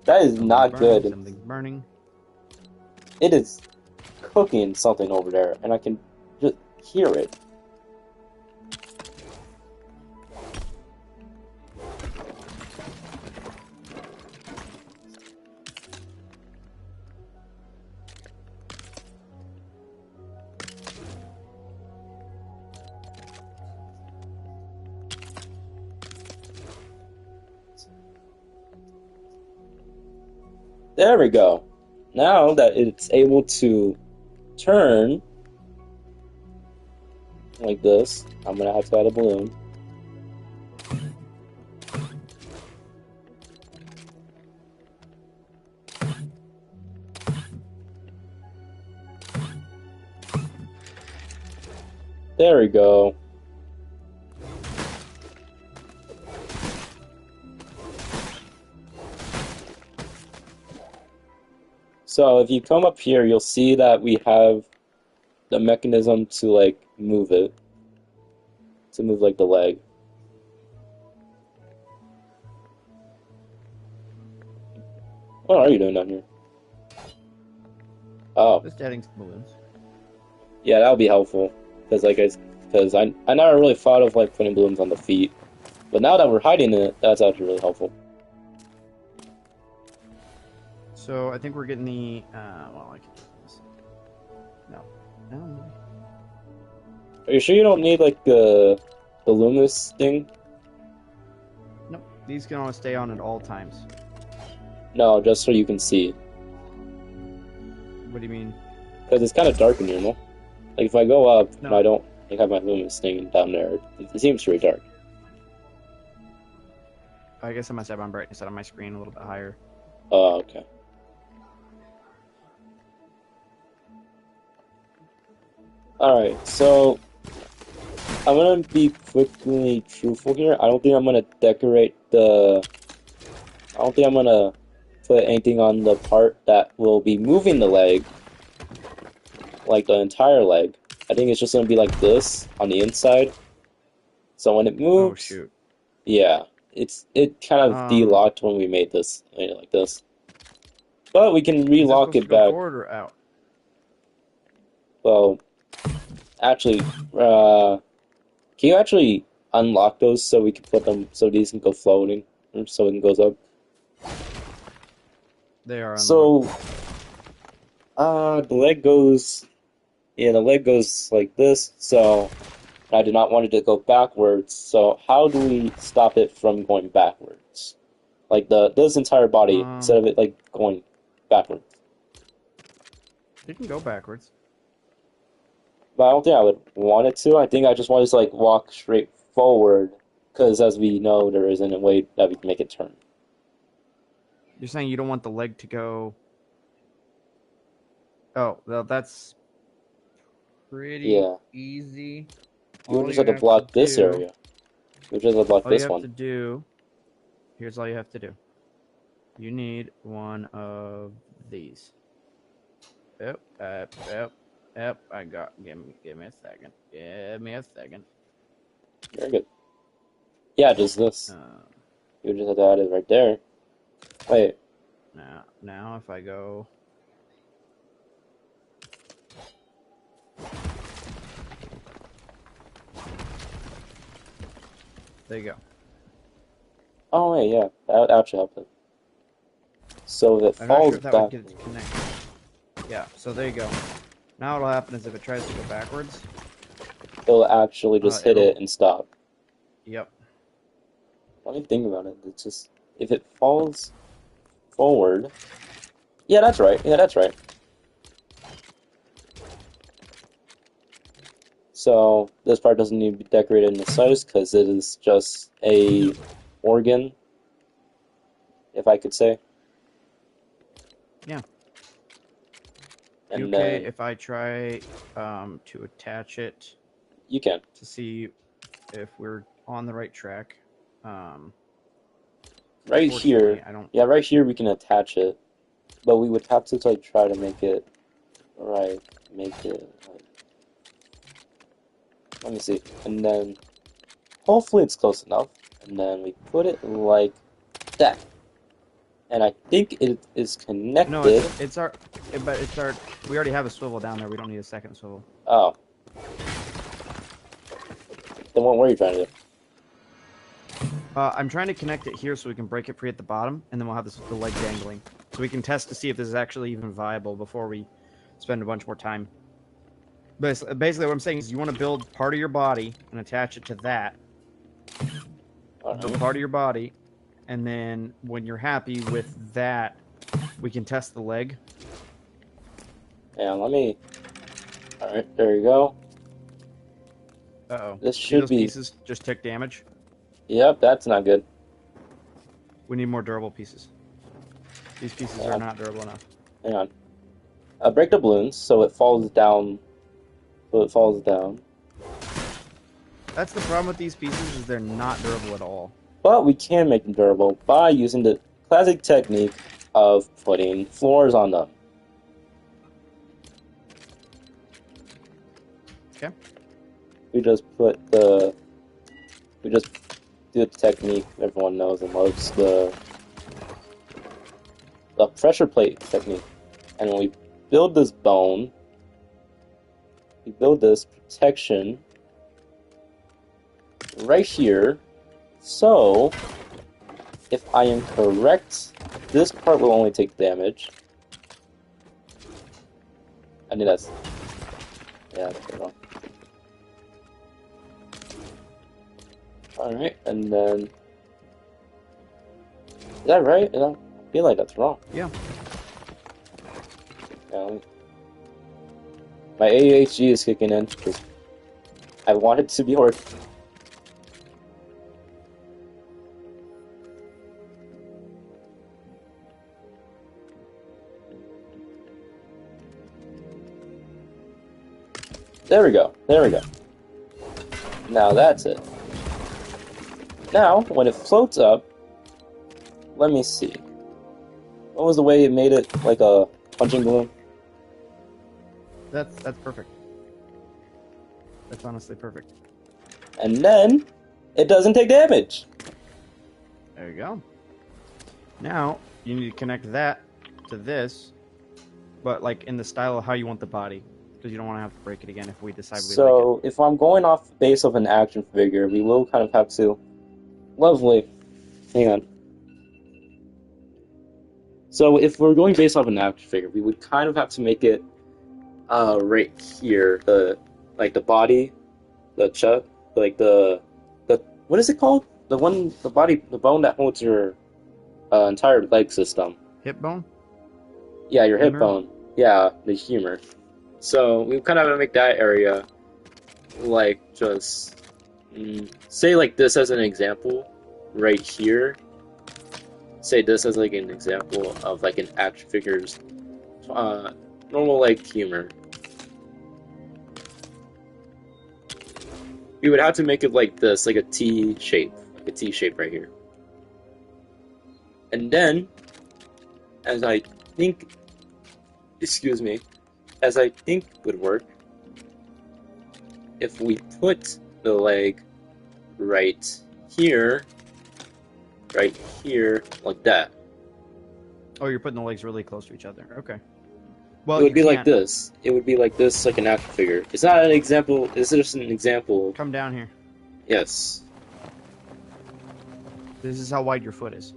That is not good. Something's burning. It is cooking something over there, and I can just hear it. There we go. Now that it's able to turn like this, I'm gonna have to add a balloon. There we go. So if you come up here, you'll see that we have the mechanism to like move it, to move like the leg. What are you doing down here? Oh, Just adding some balloons. yeah, that would be helpful because I never really thought of like putting balloons on the feet, but now that we're hiding it, that's actually really helpful. So I think we're getting the. Well, I can do this. No. No. Maybe. Are you sure you don't need like the luminous thing? Nope. These can only stay on at all times. No, just so you can see. What do you mean? Because it's kind of dark in here, no? Like if I go up and No. I don't like, have my luminous thing down there, it seems pretty dark. I guess I must have my brightness on my screen a little bit higher. Oh, okay. Alright, so I'm gonna be quickly truthful here. I don't think I'm gonna decorate the. I don't think I'm gonna put anything on the part that will be moving the leg, like the entire leg. I think it's just gonna be like this on the inside. So when it Oh moves, shoot. yeah, it kind of delocked when we made this like this. But we can Is that relock supposed to it go back. forward or out? Well, actually, can you actually unlock those so we can put them so these can go floating, or so it goes up? They are unlocked. So, the leg goes, yeah, the leg goes like this. So, I do not want it to go backwards. So, how do we stop it from going backwards? Like this entire body, instead of it like going backwards. It can go backwards. But I don't think I would want it to. I think I just want it to like walk straight forward, because as we know, there isn't a way that we can make it turn. You're saying you don't want the leg to go. Oh, well, that's pretty Yeah. easy. You would just have to block this area. You would just have to block All you this have one. to do. Here's all you have to do. You need one of these. Yep, yep. I got. Give me a second. Give me a second. Very good. Yeah, just this. Uh, You just have to add it right there. Wait. now if I go. There you go. Oh wait, yeah, that actually helped it. So if it I'm not falls sure if that would back, get it to connect. Yeah, so there you go. Now what'll happen is if it tries to go backwards, it'll actually just hit it'll. it and stop. Yep. Let me think about it. It's just if it falls forward. Yeah, that's right. Yeah, that's right. So this part doesn't need to be decorated in the slightest because it is just a organ, if I could say. Yeah. You And okay then if I try to attach it you can. to see if we're on the right track? Right Unfortunately, here, I don't. yeah, right here we can attach it, but we would have to like try to make it right, make it like, let me see, and then hopefully it's close enough, and then we put it like that, and I think it is No, connected. but it's our. We already have a swivel down there. We don't need a second swivel. Oh, then what were you trying to do? I'm trying to connect it here so we can break it free at the bottom, and then we'll have the leg dangling, so we can test to see if this is actually even viable before we spend a bunch more time. Basically, what I'm saying is, you want to build part of your body and attach it to that, All build right, part of your body, and then when you're happy with that, we can test the leg. and let me. All right, there you go. Uh-oh. This See should those be. pieces just took damage? Yep, that's not good. We need more durable pieces. These pieces are Yeah, not durable enough. hang on. Break the balloons so it falls down. So it falls down. That's the problem with these pieces, is they're not durable at all. But we can make them durable by using the classic technique of putting floors on them. Okay? We just put the we just do the technique everyone knows and loves, the pressure plate technique. And when we build this bone, we build this protection right here. So if I am correct, this part will only take damage. I think that's, yeah, that's wrong. Alright, and then, is that right? I feel like that's wrong. Yeah. Yeah, my ADHD is kicking in because I want it to be working. There we go. There we go. Now that's it. Now, when it floats up, let me see. What was the way it made it like a punching balloon? That's perfect. That's honestly perfect. And then, it doesn't take damage. There you go. Now, you need to connect that to this, but like in the style of how you want the body, because you don't want to have to break it again if we decide we like it. So, if I'm going off the base of an action figure, we will kind of have to... Lovely. Hang on. So, if we're going based off an action figure, we would kind of have to make it right here, the body, the chest, like the what is it called? The bone that holds your entire leg system. Hip bone? Yeah, your hip Femur? bone. Yeah, the humor. So we kind of have to make that area like just say like this as an example right here. Say this as like an example of like an action figure's normal like humor. We would have to make it like this, like a T shape right here. And then as I think, excuse me, as I think would work if we put the leg right here, right here, like that. Oh, you're putting the legs really close to each other. Okay. It Well, would you be like can't. this. It would be like this, like an action figure. It's not an example. It's just an example. Come down here. Yes. This is how wide your foot is.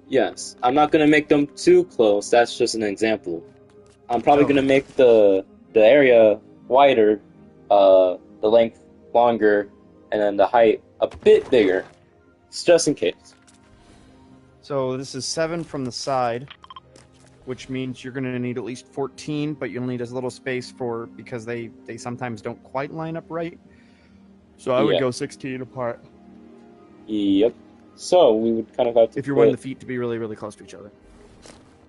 Yes. I'm not gonna make them too close. That's just an example. I'm probably gonna Okay. make the area wider, the length longer, and then the height a bit bigger, just in case. So this is 7 from the side, which means you're going to need at least 14, but you'll need a little space for because they sometimes don't quite line up right. So I would Yeah. go 16 apart Yep. So we would kind of have to if you're wanting the put. feet to be really, really close to each other.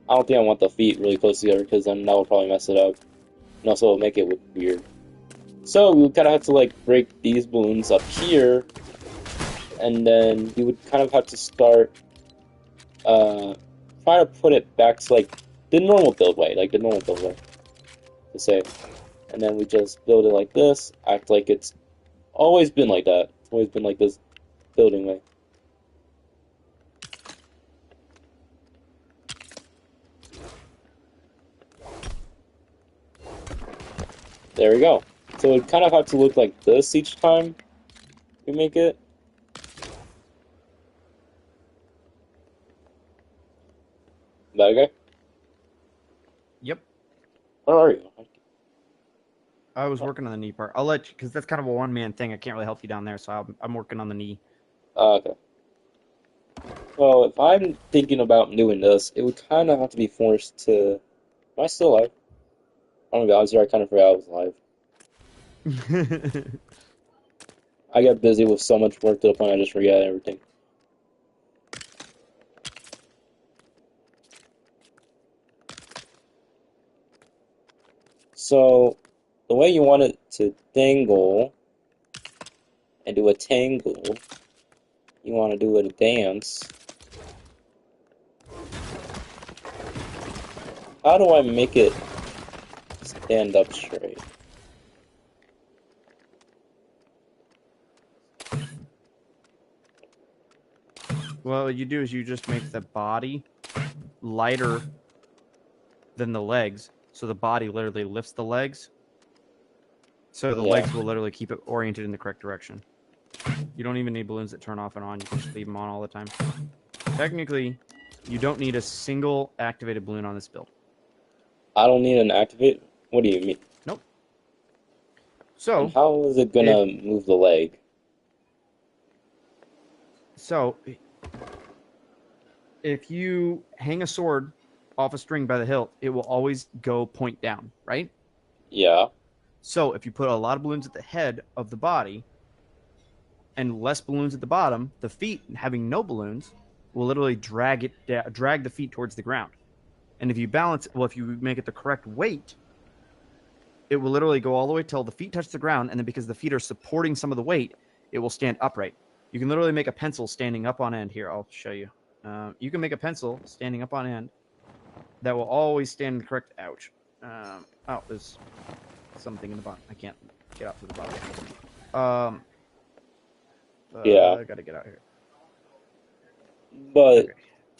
I don't think I want the feet really close together because then that will probably mess it up, and also it'll make it look weird. So we would kind of have to like break these balloons up here, and then we would kind of have to start uh try to put it back to like the normal build way, like the normal build way to say. And then we just build it like this, act like it's always been like that. It's always been like this building way. There we go. So it kind of have to look like this each time we make it. That okay? Yep. Where are you? I was working on the knee part. I'll let you, because that's kind of a one-man thing. I can't really help you down there, so I'm working on the knee. Okay. Well, if I'm thinking about doing this, it would kind of have to be forced to. Am I still alive? Oh my god, I was there. I kind of forgot I was alive. I got busy with so much work to the point I just forgot everything. So, the way you want it to dangle and do a tangle, you want to do a dance. How do I make it stand up straight? Well, what you do is you just make the body lighter than the legs, so the body literally lifts the legs, so the Yeah, legs will literally keep it oriented in the correct direction. You don't even need balloons that turn off and on. You can just leave them on all the time. Technically, you don't need a single activated balloon on this build. I don't need an activate. What do you mean? Nope. And So, how is it if gonna move the leg? so, if you hang a sword off a string by the hilt, it will always go point down, right? Yeah, So, if you put a lot of balloons at the head of the body and less balloons at the bottom, the feet, having no balloons, will literally drag the feet towards the ground. And if you balance, well, if you make it the correct weight, it will literally go all the way till the feet touch the ground, and then because the feet are supporting some of the weight, it will stand upright. You can literally make a pencil standing up on end. Here, I'll show you. You can make a pencil standing up on end that will always stand in the correct. Ouch. Oh, there's something in the bottom. I can't get out to the bottom. yeah. I gotta get out here. But Okay.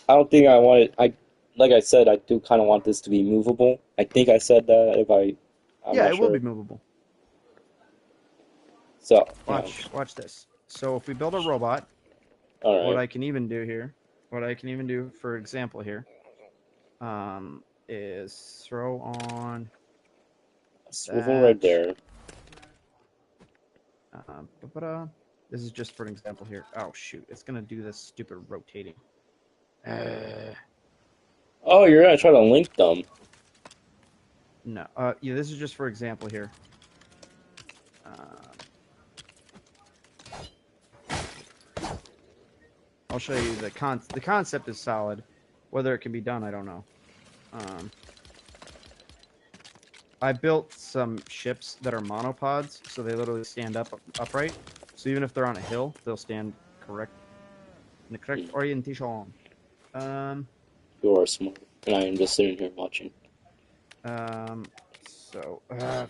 I don't think I want it. Like I said, I do kind of want this to be movable. I think I said that. I'm Yeah, not it will be sure. movable. So, Watch this. So if we build a robot, all what right. I can even do here, what I can even do, for example, here, is throw on Swivel right that. there. Ba-ba-da. This is just for an example here. Oh shoot, it's gonna do this stupid rotating. Uh, Oh, you're gonna try to link them. no. Yeah, this is just for example here. Uh, I'll show you the concept is solid. Whether it can be done, I don't know. Um, I built some ships that are monopods, so they literally stand upright. So even if they're on a hill, they'll stand correct in the correct orientation. Um, You are smart. and I am just sitting here watching. Of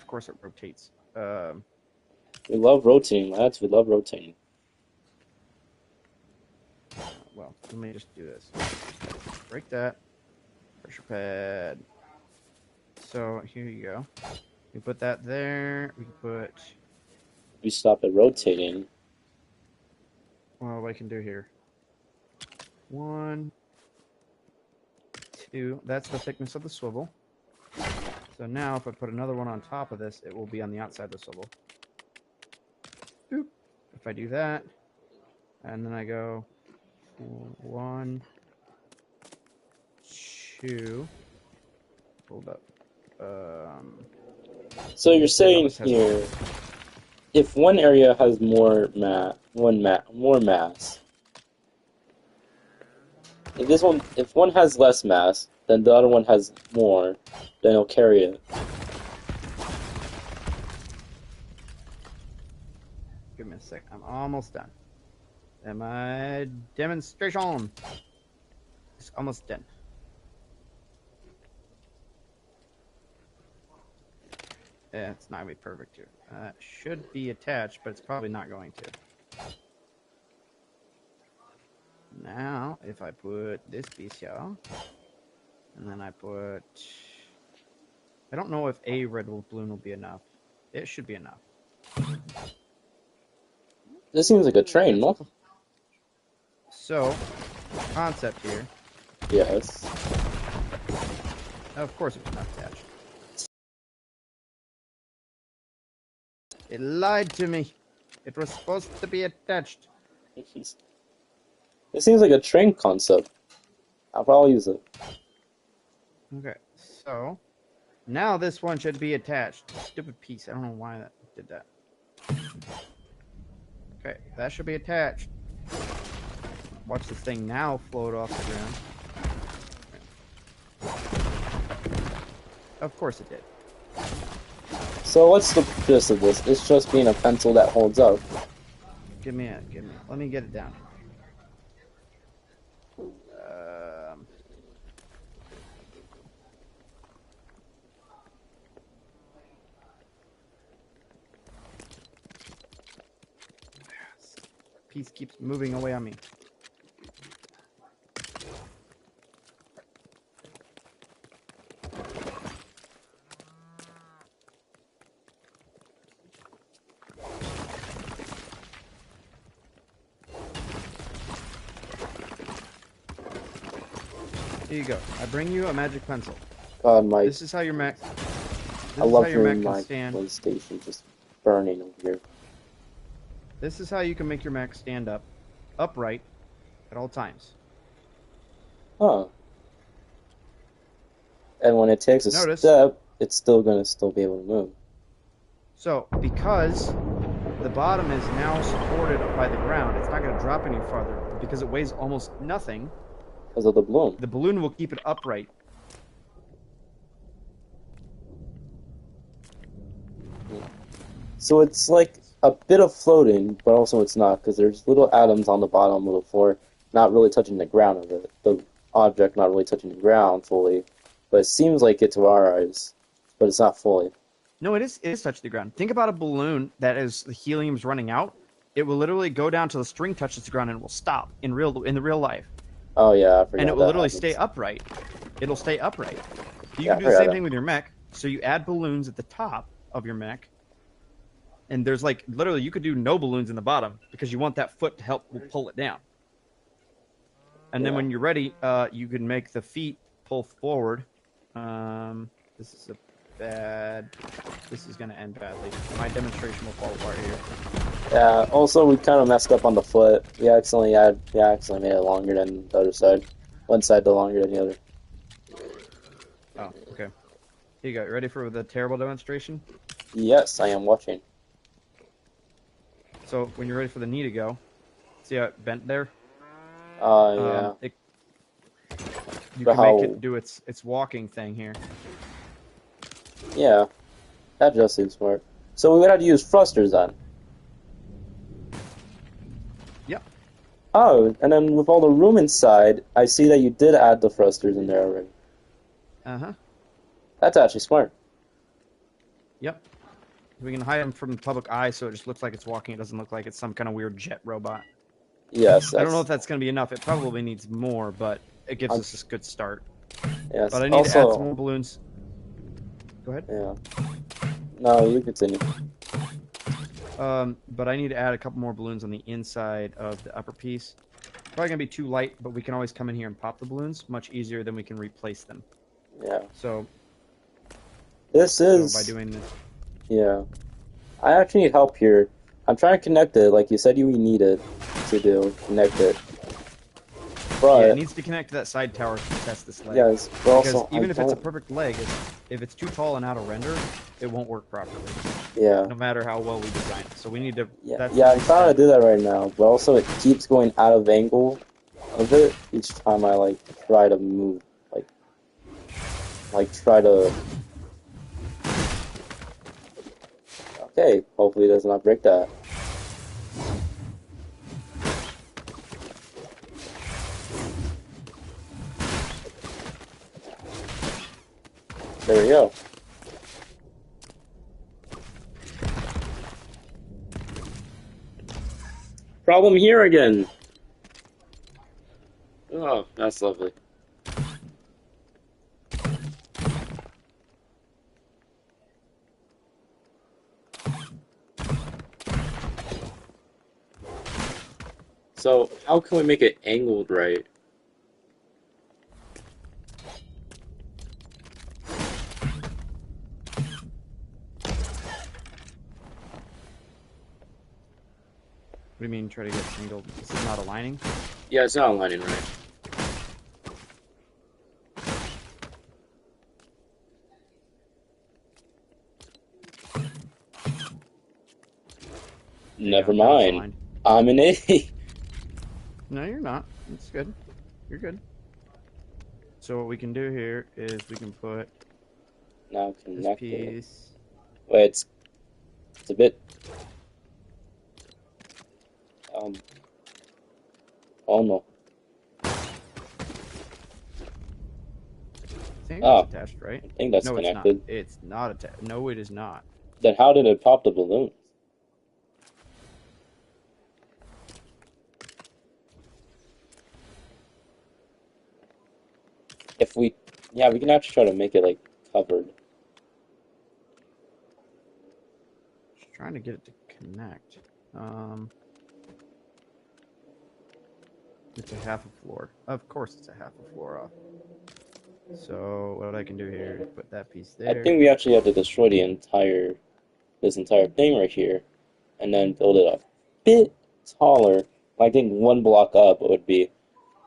course it rotates. We love rotating, lads. We love rotating. Well, let me just do this. Break that. Pressure pad. So here you go. We put that there. We can put. We stop at rotating. Well, what I can do here. 1, 2. That's the thickness of the swivel. So now, if I put another one on top of this, it will be on the outside of the swivel. Boop. If I do that, and then I go 1, 2. Hold up. So you're Yeah, no, saying this has. here, if one area has more mass, if one has less mass, then the other one has more, then it'll carry it. Give me a sec. I'm almost done. And my demonstration is almost done. Yeah, it's not gonna be perfect here. Should be attached, but it's probably not going to. Now, if I put this piece here, and then I put... I don't know if a red balloon will be enough. It should be enough. This seems like a train, no? So, concept here. Yes. Of course it was not attached. It lied to me. It was supposed to be attached. It seems like a train concept. I'll probably use it. Okay, so now this one should be attached. Stupid piece. I don't know why that did that. Okay, that should be attached. Watch this thing now float off the ground. Of course it did. So what's the gist of this? It's just being a pencil that holds up. Give me. Let me get it down. Piece keeps moving away on me. Here you go. I bring you a magic pencil. God, my This is how your mech. I love your mech hearing can my stand. PlayStation just burning over here. This is how you can make your mech stand upright, at all times. Huh. And when it takes a Notice. step, it's still gonna be able to move. So, because the bottom is now supported by the ground, it's not going to drop any farther because it weighs almost nothing. Because of the balloon. The balloon will keep it upright. So it's like a bit of floating, but also it's not, because there's little atoms on the bottom of the floor not really touching the ground of it. The object not really touching the ground fully. But it seems like it to our eyes, but it's not fully. No, it is touching the ground. Think about a balloon that is the helium's running out. It will literally go down till the string touches the ground and it will stop in the real life. Oh yeah, I forgot. And it will that literally happens. stay upright. It'll stay upright. You Yeah, can do I the forgot same that. thing with your mech. So you add balloons at the top of your mech. And there's like, literally, you could do no balloons in the bottom because you want that foot to help pull it down. And then Yeah. when you're ready, you can make the feet pull forward. This is this is going to end badly. My demonstration will fall apart here. Yeah, also we kind of messed up on the foot. We accidentally made it longer than the other side. One side the longer than the other. Oh, okay. Here you go. You ready for the terrible demonstration? Yes, I am watching. So when you're ready for the knee to go, see how it bent there? Yeah. You But can make how- it do its walking thing here. Yeah. That just seems smart. So we would have to use thrusters then. Yep. Oh, and then with all the room inside, I see that you did add the thrusters in there already. Uh-huh. That's actually smart. Yep. We can hide him from the public eye so it just looks like it's walking. It doesn't look like it's some kind of weird jet robot. Yes, I don't know that's if that's going to be enough. It probably needs more, but it gives I'm, us a good start. yes. But I need to add some Also, more balloons. Go ahead. yeah. No, you continue. But I need to add a couple more balloons on the inside of the upper piece. Probably going to be too light, but we can always come in here and pop the balloons much easier than we can replace them. Yeah. So, This by is doing this, yeah. I actually need help here. I'm trying to connect it, like you said you needed to do. Connect it. yeah, it But needs to connect to that side tower to test this leg. yes, but Because also I even if it's a don't. perfect leg, if it's too tall and out of render, it won't work properly. Yeah. No matter how well we design it. So we need to. Yeah, That's yeah, the I'm next trying to step. do that right now, but also it keeps going out of angle of it each time I like try to move, like try to. Okay, hopefully it does not break that. There we go. Problem here again. Oh, that's lovely. So how can we make it angled right? What do you mean try to get angled? This is not aligning? Yeah, it's not aligning right. There you Never go. Now it's mind. aligned. I'm an idiot. No, you're not. It's good. You're good. So what we can do here is we can put Now this connect it. piece. Wait, it's a bit um oh no. I think that's Oh, attached, right? I think that's No, it's not. connected. It's not attached. No, it is not. Then how did it pop the balloons? If we, yeah, we can actually try to make it like covered. Just trying to get it to connect. It's a half a floor. Of course, it's a half a floor off. So what I can do here is put that piece I there. think we actually have to destroy this entire thing right here, and then build it a bit taller. I think one block up would be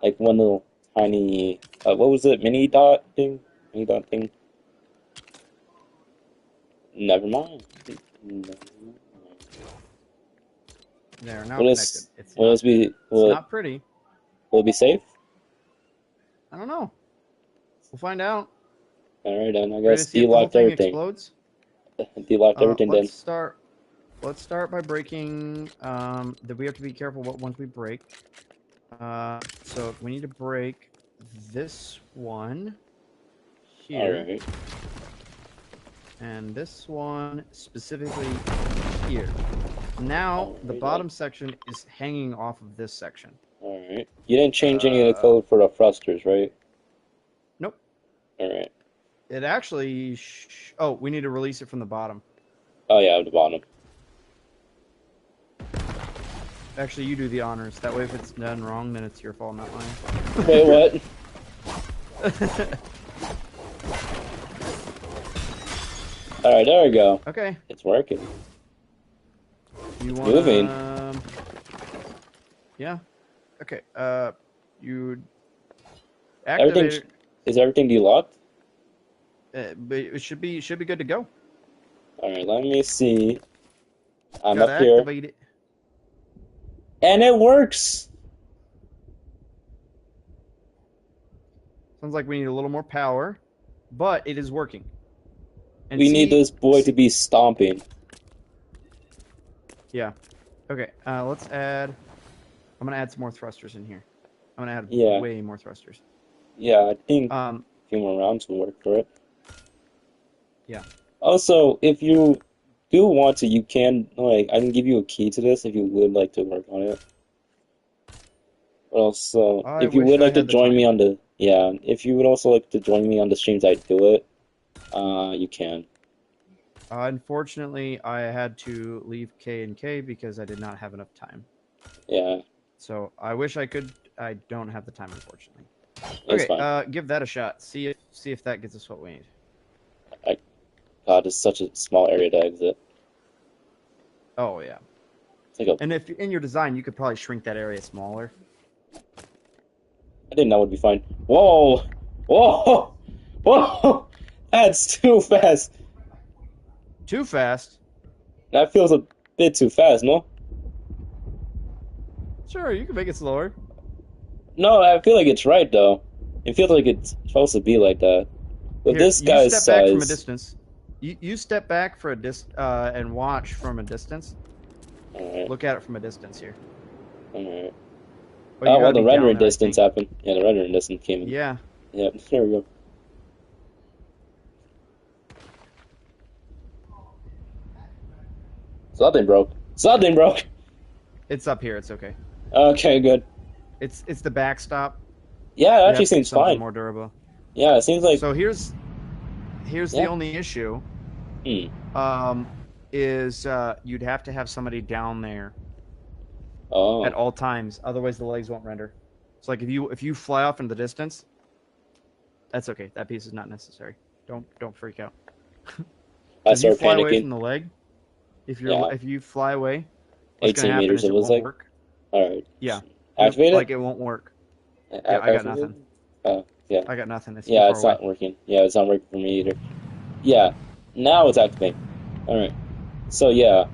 like one little tiny, what was it, mini dot thing? Mini dot thing? Never mind. Never mind. There, now Will connected. this, It's will not. this be, It's not pretty. will it be safe? I don't know. We'll find out. Alright then, I Ready guess to see if the whole delocked thing everything. explodes? Delocked everything then. Let's start. Let's start by breaking. That we have to be careful what ones we break. So we need to break this one here, Alright. and this one specifically here. Now the Alright then. bottom section is hanging off of this section. Alright. You didn't change any of the Uh, code for the thrusters, right? nope. Alright. It actually. Oh, we need to release it from the bottom. Oh yeah, at the bottom. Actually, you do the honors. That way, if it's done wrong, then it's your fault, not mine. Wait, what? Alright, there we go. Okay. It's working. You It's wanna? moving. Yeah. Okay. You Everything, activate it. is everything delocked? But it should be good to go. Alright, let me see. I'm Gotta up here. activate it. And it works! Sounds like we need a little more power, but it is working. And We need this boy to see, be stomping. yeah. Okay. Let's add. I'm gonna add some more thrusters in here. I'm gonna add Yeah. way more thrusters. Yeah, I think. few more rounds will work for it. Yeah. Also, if you do want to, you can like I can give you a key to this if you would like to work on it. But also, I if you wish would I like to had the join me time. on the yeah, if you would also like to join me on the streams I do it, you can. Unfortunately, I had to leave K and K because I did not have enough time. Yeah, So I wish I could. I don't have the time, unfortunately. it's Okay, fine. give that a shot. See if that gets us what we need. I God, it's such a small area to exit. Oh yeah. It's like a And if in your design, you could probably shrink that area smaller. I didn't know it would be fine. Whoa, whoa, whoa! That's too fast. Too fast. That feels a bit too fast, no? Sure, you can make it slower. No, I feel like it's right though. It feels like it's supposed to be like that. With Here, this you guy's step back from a size. distance. You step back for a and watch from a distance. Alright, Look at it from a distance here. alright. Oh, you Oh, got well, to the be down rendering there, I distance think. happened. Yeah, the rendering distance came in. Yeah. Yep, there we go. Something broke. Something broke! It's up here. It's okay. Okay, good. It's the backstop. Yeah, it You actually have to get seems something fine. more durable. Yeah, it seems like. So here's the Yeah. only issue. Hmm. Um, is you'd have to have somebody down there at Oh, all times, otherwise the legs won't render. So like if you fly off into the distance, that's okay. That piece is not necessary. Don't freak out. I Because you started fly away panicking. from the leg. Yeah, If you fly away, what's gonna 18 happen meters is it it was won't like. work. Alright. Yeah, Activate it? it won't work. Yeah, I got Activate nothing. it? Oh, yeah. I got nothing. It's too Yeah, far it's away. not working. Yeah, it's not working for me either. Yeah, now it's activating. Alright. So, yeah.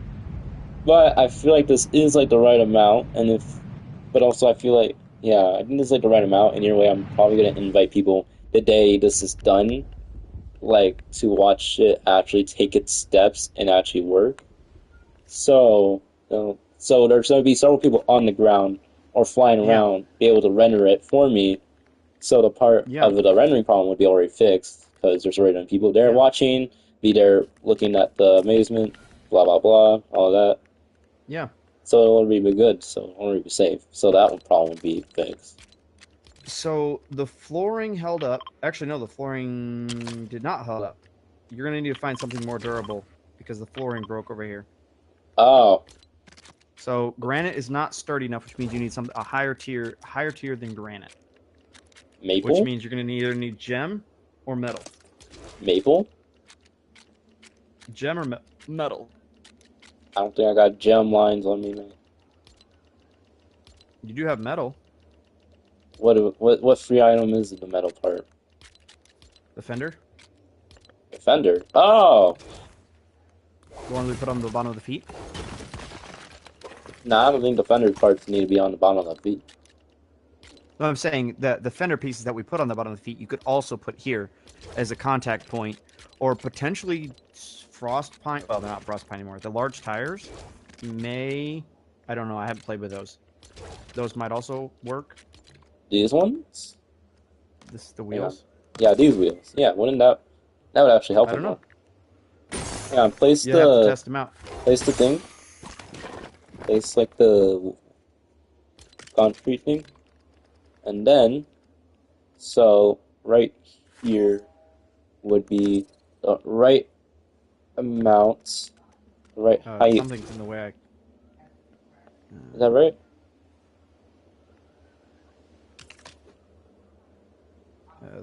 But I feel like this is like the right amount, and but also I feel like, yeah, I think this is like the right amount, and either way, I'm probably gonna invite people the day this is done, like to watch it actually take its steps and actually work. So there's gonna be several people on the ground or flying Yeah, around, be able to render it for me. So the part yeah, of the rendering problem would be already fixed because there's already people there yeah, watching, be there looking at the amazement, blah blah blah, all that. yeah. So it'll already be good. So it'll already be safe. So that one problem would be fixed. So the flooring held up. Actually, no, the flooring did not hold up. You're gonna need to find something more durable because the flooring broke over here. Oh, So granite is not sturdy enough, which means you need a higher tier than granite. Which maple, means you're gonna either need gem or metal. maple. Gem or metal. I don't think I got gem lines on me, man. You do have metal. What free item is the metal part? The fender. Defender. Oh, The one we put on the bottom of the feet. nah, I don't think defender parts need to be on the bottom of the feet. No, I'm saying that the fender pieces that we put on the bottom of the feet, you could also put here as a contact point, or potentially frost pine. Well, they're not frost pine anymore. The large tires may. I don't know. I haven't played with those. Those might also work. These ones? The Yeah, wheels. yeah, these wheels. Yeah, wouldn't that would actually help I a don't know. lot? Yeah, place You have to the test them out. place the thing. Place like the concrete thing, and then so right here would be the right amount, the right height. Something's in the way. Is that right?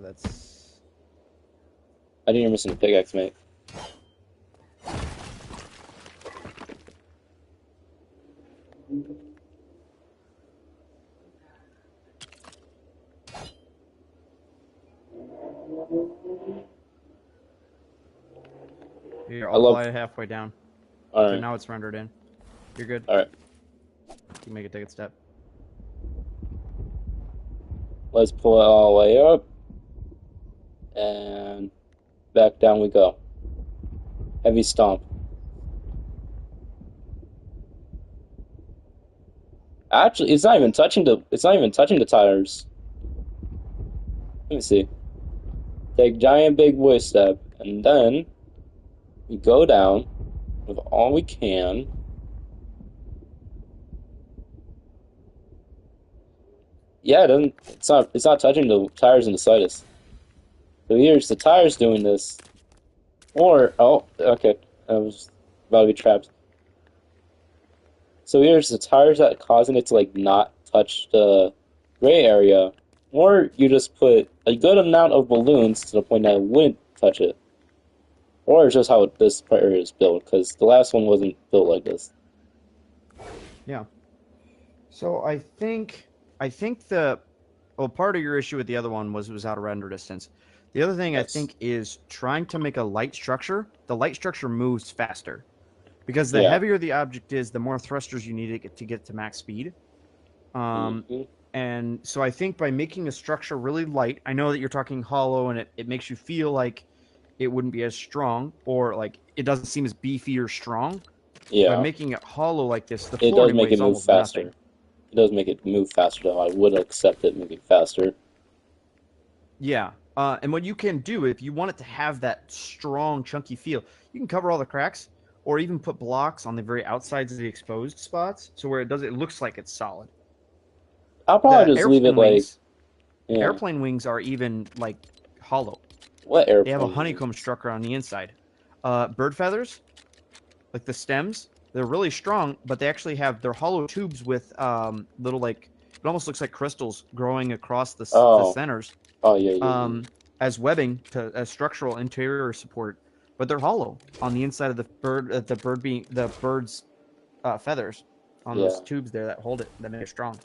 That's. I think you're missing a pickaxe, mate. Here, I I'll love. fly it halfway down. All So right, now it's rendered in. You're good. all right. You can make it take a step. Let's pull it all the way up, and back down we go. Heavy stomp. Actually, it's not even touching the. It's not even touching the tires. Let me see. take giant big boy step, and then we go down with all we can. Yeah, it doesn't. It's not touching the tires in the slightest. So here's the tires doing this, or oh, okay, I was about to be trapped. So here's the tires that causing it to like not touch the gray area, or you just put a good amount of balloons to the point that it wouldn't touch it, or it's just how this part is built because the last one wasn't built like this. Yeah. So I think the well, part of your issue with the other one was it was out of render distance. The other thing I Yes. think is trying to make a light structure. The light structure moves faster because the Yeah. heavier the object is, the more thrusters you need to get to max speed. Um, Hmm. and so I think by making a structure really light, I know that you're talking hollow and it makes you feel like it wouldn't be as strong or like it doesn't seem as beefy or strong. By Yeah. making it hollow like this, the It floor does make it weighs move almost nothing. faster. It does make it move faster, though. I would accept it moving faster. Yeah. And what you can do if you want it to have that strong, chunky feel, you can cover all the cracks or even put blocks on the very outsides of the exposed spots, so where it looks like it's solid. I'll probably The just leave it like, yeah. airplane wings are even like hollow. What They have a airplane honeycomb wings? structure on the inside. Bird feathers, like the stems, they're really strong, but they actually have they're hollow tubes with little like it almost looks like crystals growing across the Oh, centers oh yeah, yeah, yeah, um, as webbing to as structural interior support, but they're hollow on the inside of the bird's feathers on those yeah. tubes there that hold it that make it strong.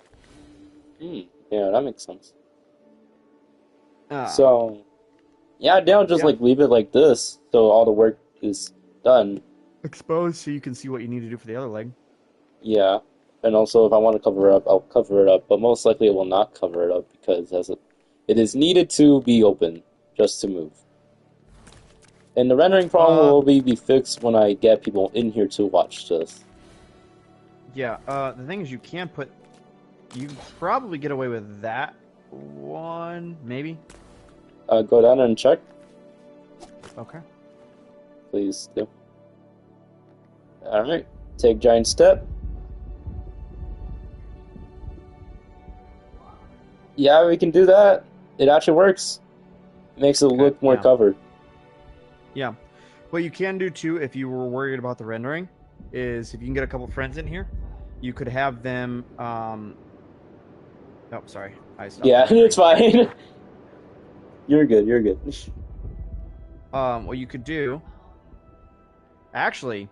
Hmm. Yeah, that makes sense. Um, So, yeah, don't just yeah, like leave it like this, so all the work is done. exposed so you can see what you need to do for the other leg. Yeah, and also if I want to cover it up, I'll cover it up, but most likely it will not cover it up because it is needed to be open just to move. And the rendering problem Uh, will be fixed when I get people in here to watch this. yeah. The thing is, you can probably get away with that one, maybe. Go down and check, Okay. please do. All right, take giant step. Yeah, we can do that. It actually works. Makes it Okay. look more Yeah. covered. Yeah. What you can do too, if you were worried about the rendering, is if you can get a couple friends in here, you could have them. Oh, sorry, I stopped the Yeah, it's rendering. fine. You're good. You're good. What you could do, actually,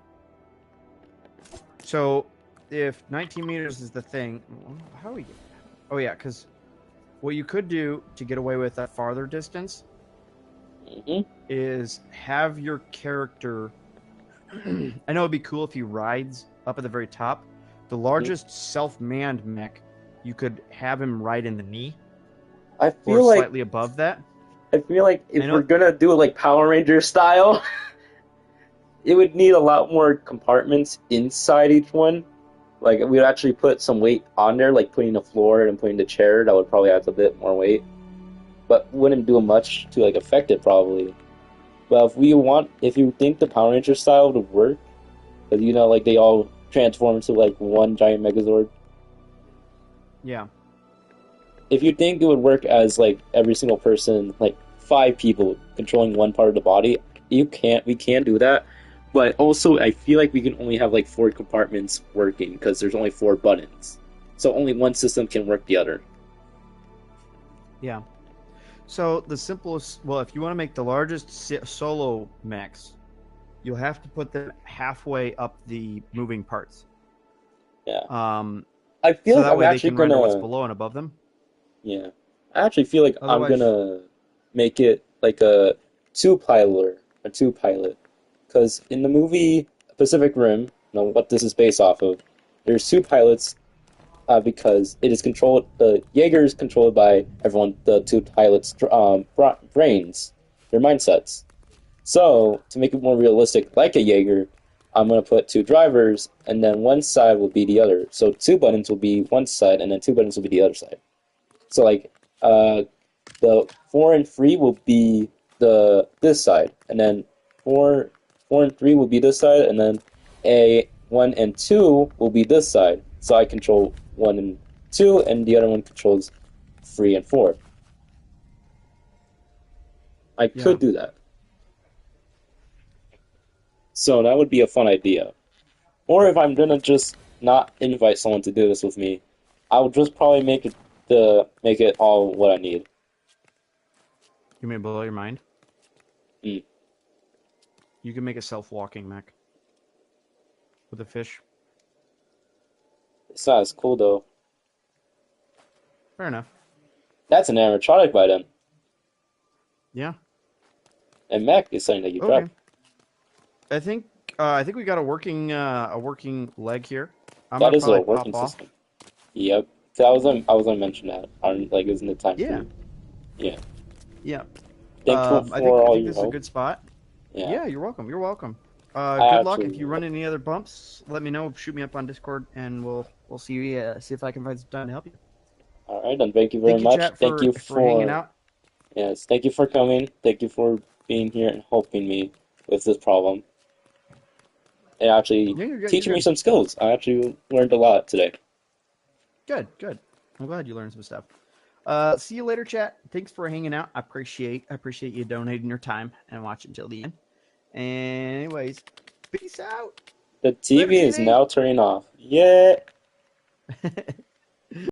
so if 19 meters is the thing, how do we get? Oh yeah, because what you could do to get away with that farther distance Hmm. is have your character. I know it'd be cool if he rides up at the very top. The Hmm. largest self-manned mech, you could have him ride in the knee I or feel like slightly above that. I feel like I if we're know. gonna do it like Power Ranger style, it would need a lot more compartments inside each one. Like we'd actually put some weight on there, like putting the floor and putting the chair. That would probably add a bit more weight, but wouldn't do much to like affect it probably. But if you think the Power Ranger style would work, because like they all transform into like one giant Megazord. Yeah. If you think it would work as like every single person, like five people controlling one part of the body, we can do that. But also, I feel like we can only have like four compartments working because there's only four buttons, so only one system can work the other. Yeah. So the simplest, well, if you want to make the largest solo mechs, you'll have to put them halfway up the moving parts. Yeah, Um, I feel so like that I'm way they actually can render what's gonna. below and above them. Yeah, I actually feel like I'm Otherwise, gonna make it like a two pilot, because in the movie Pacific Rim, what this is based off of, there's two pilots because it is controlled. The Jaeger is controlled by everyone. The two pilots' brains, their mindsets. So to make it more realistic, like a Jaeger, I'm gonna put two drivers, and then one side will be the other. So two buttons will be one side, and then two buttons will be the other side. So like, the 4 and 3 will be the this side, and then four and three will be this side, and then a one and two will be this side. So I control one and two, and the other one controls three and four. I Yeah. could do that. So that would be a fun idea. Or if I'm gonna just not invite someone to do this with me, I would just probably make it all what I need. You may blow your mind. Mm. You can make a self-walking mech with a fish. It's not as cool though. Fair enough. That's an animatronic by then. Yeah. And mech is something that you Okay. drop. I think I think we got a working leg here. I'm That gonna is a probably working pop off. system. Yep. I was gonna mention that. Like, isn't it time for Yeah. you? Yeah. Yeah. Thankful I think for I all think your this is a help. good spot. Yeah. Yeah, you're welcome. You're welcome. I Good luck. If actually you run any other bumps, let me know. Shoot me up on Discord, and we'll see if I can find some time to help you. all right, then thank you very Thank you, much. chat, Thank you for hanging for out. yes, thank you for coming. Thank you for being here and helping me with this problem. And actually Yeah, you're good. You're teaching me good. some skills. I actually learned a lot today. Good. Good. I'm glad you learned some stuff. See you later, chat. Thanks for hanging out. I appreciate you donating your time and watching till the end. Anyways, peace out. The Later, TV is CD. now turning off. Yeah.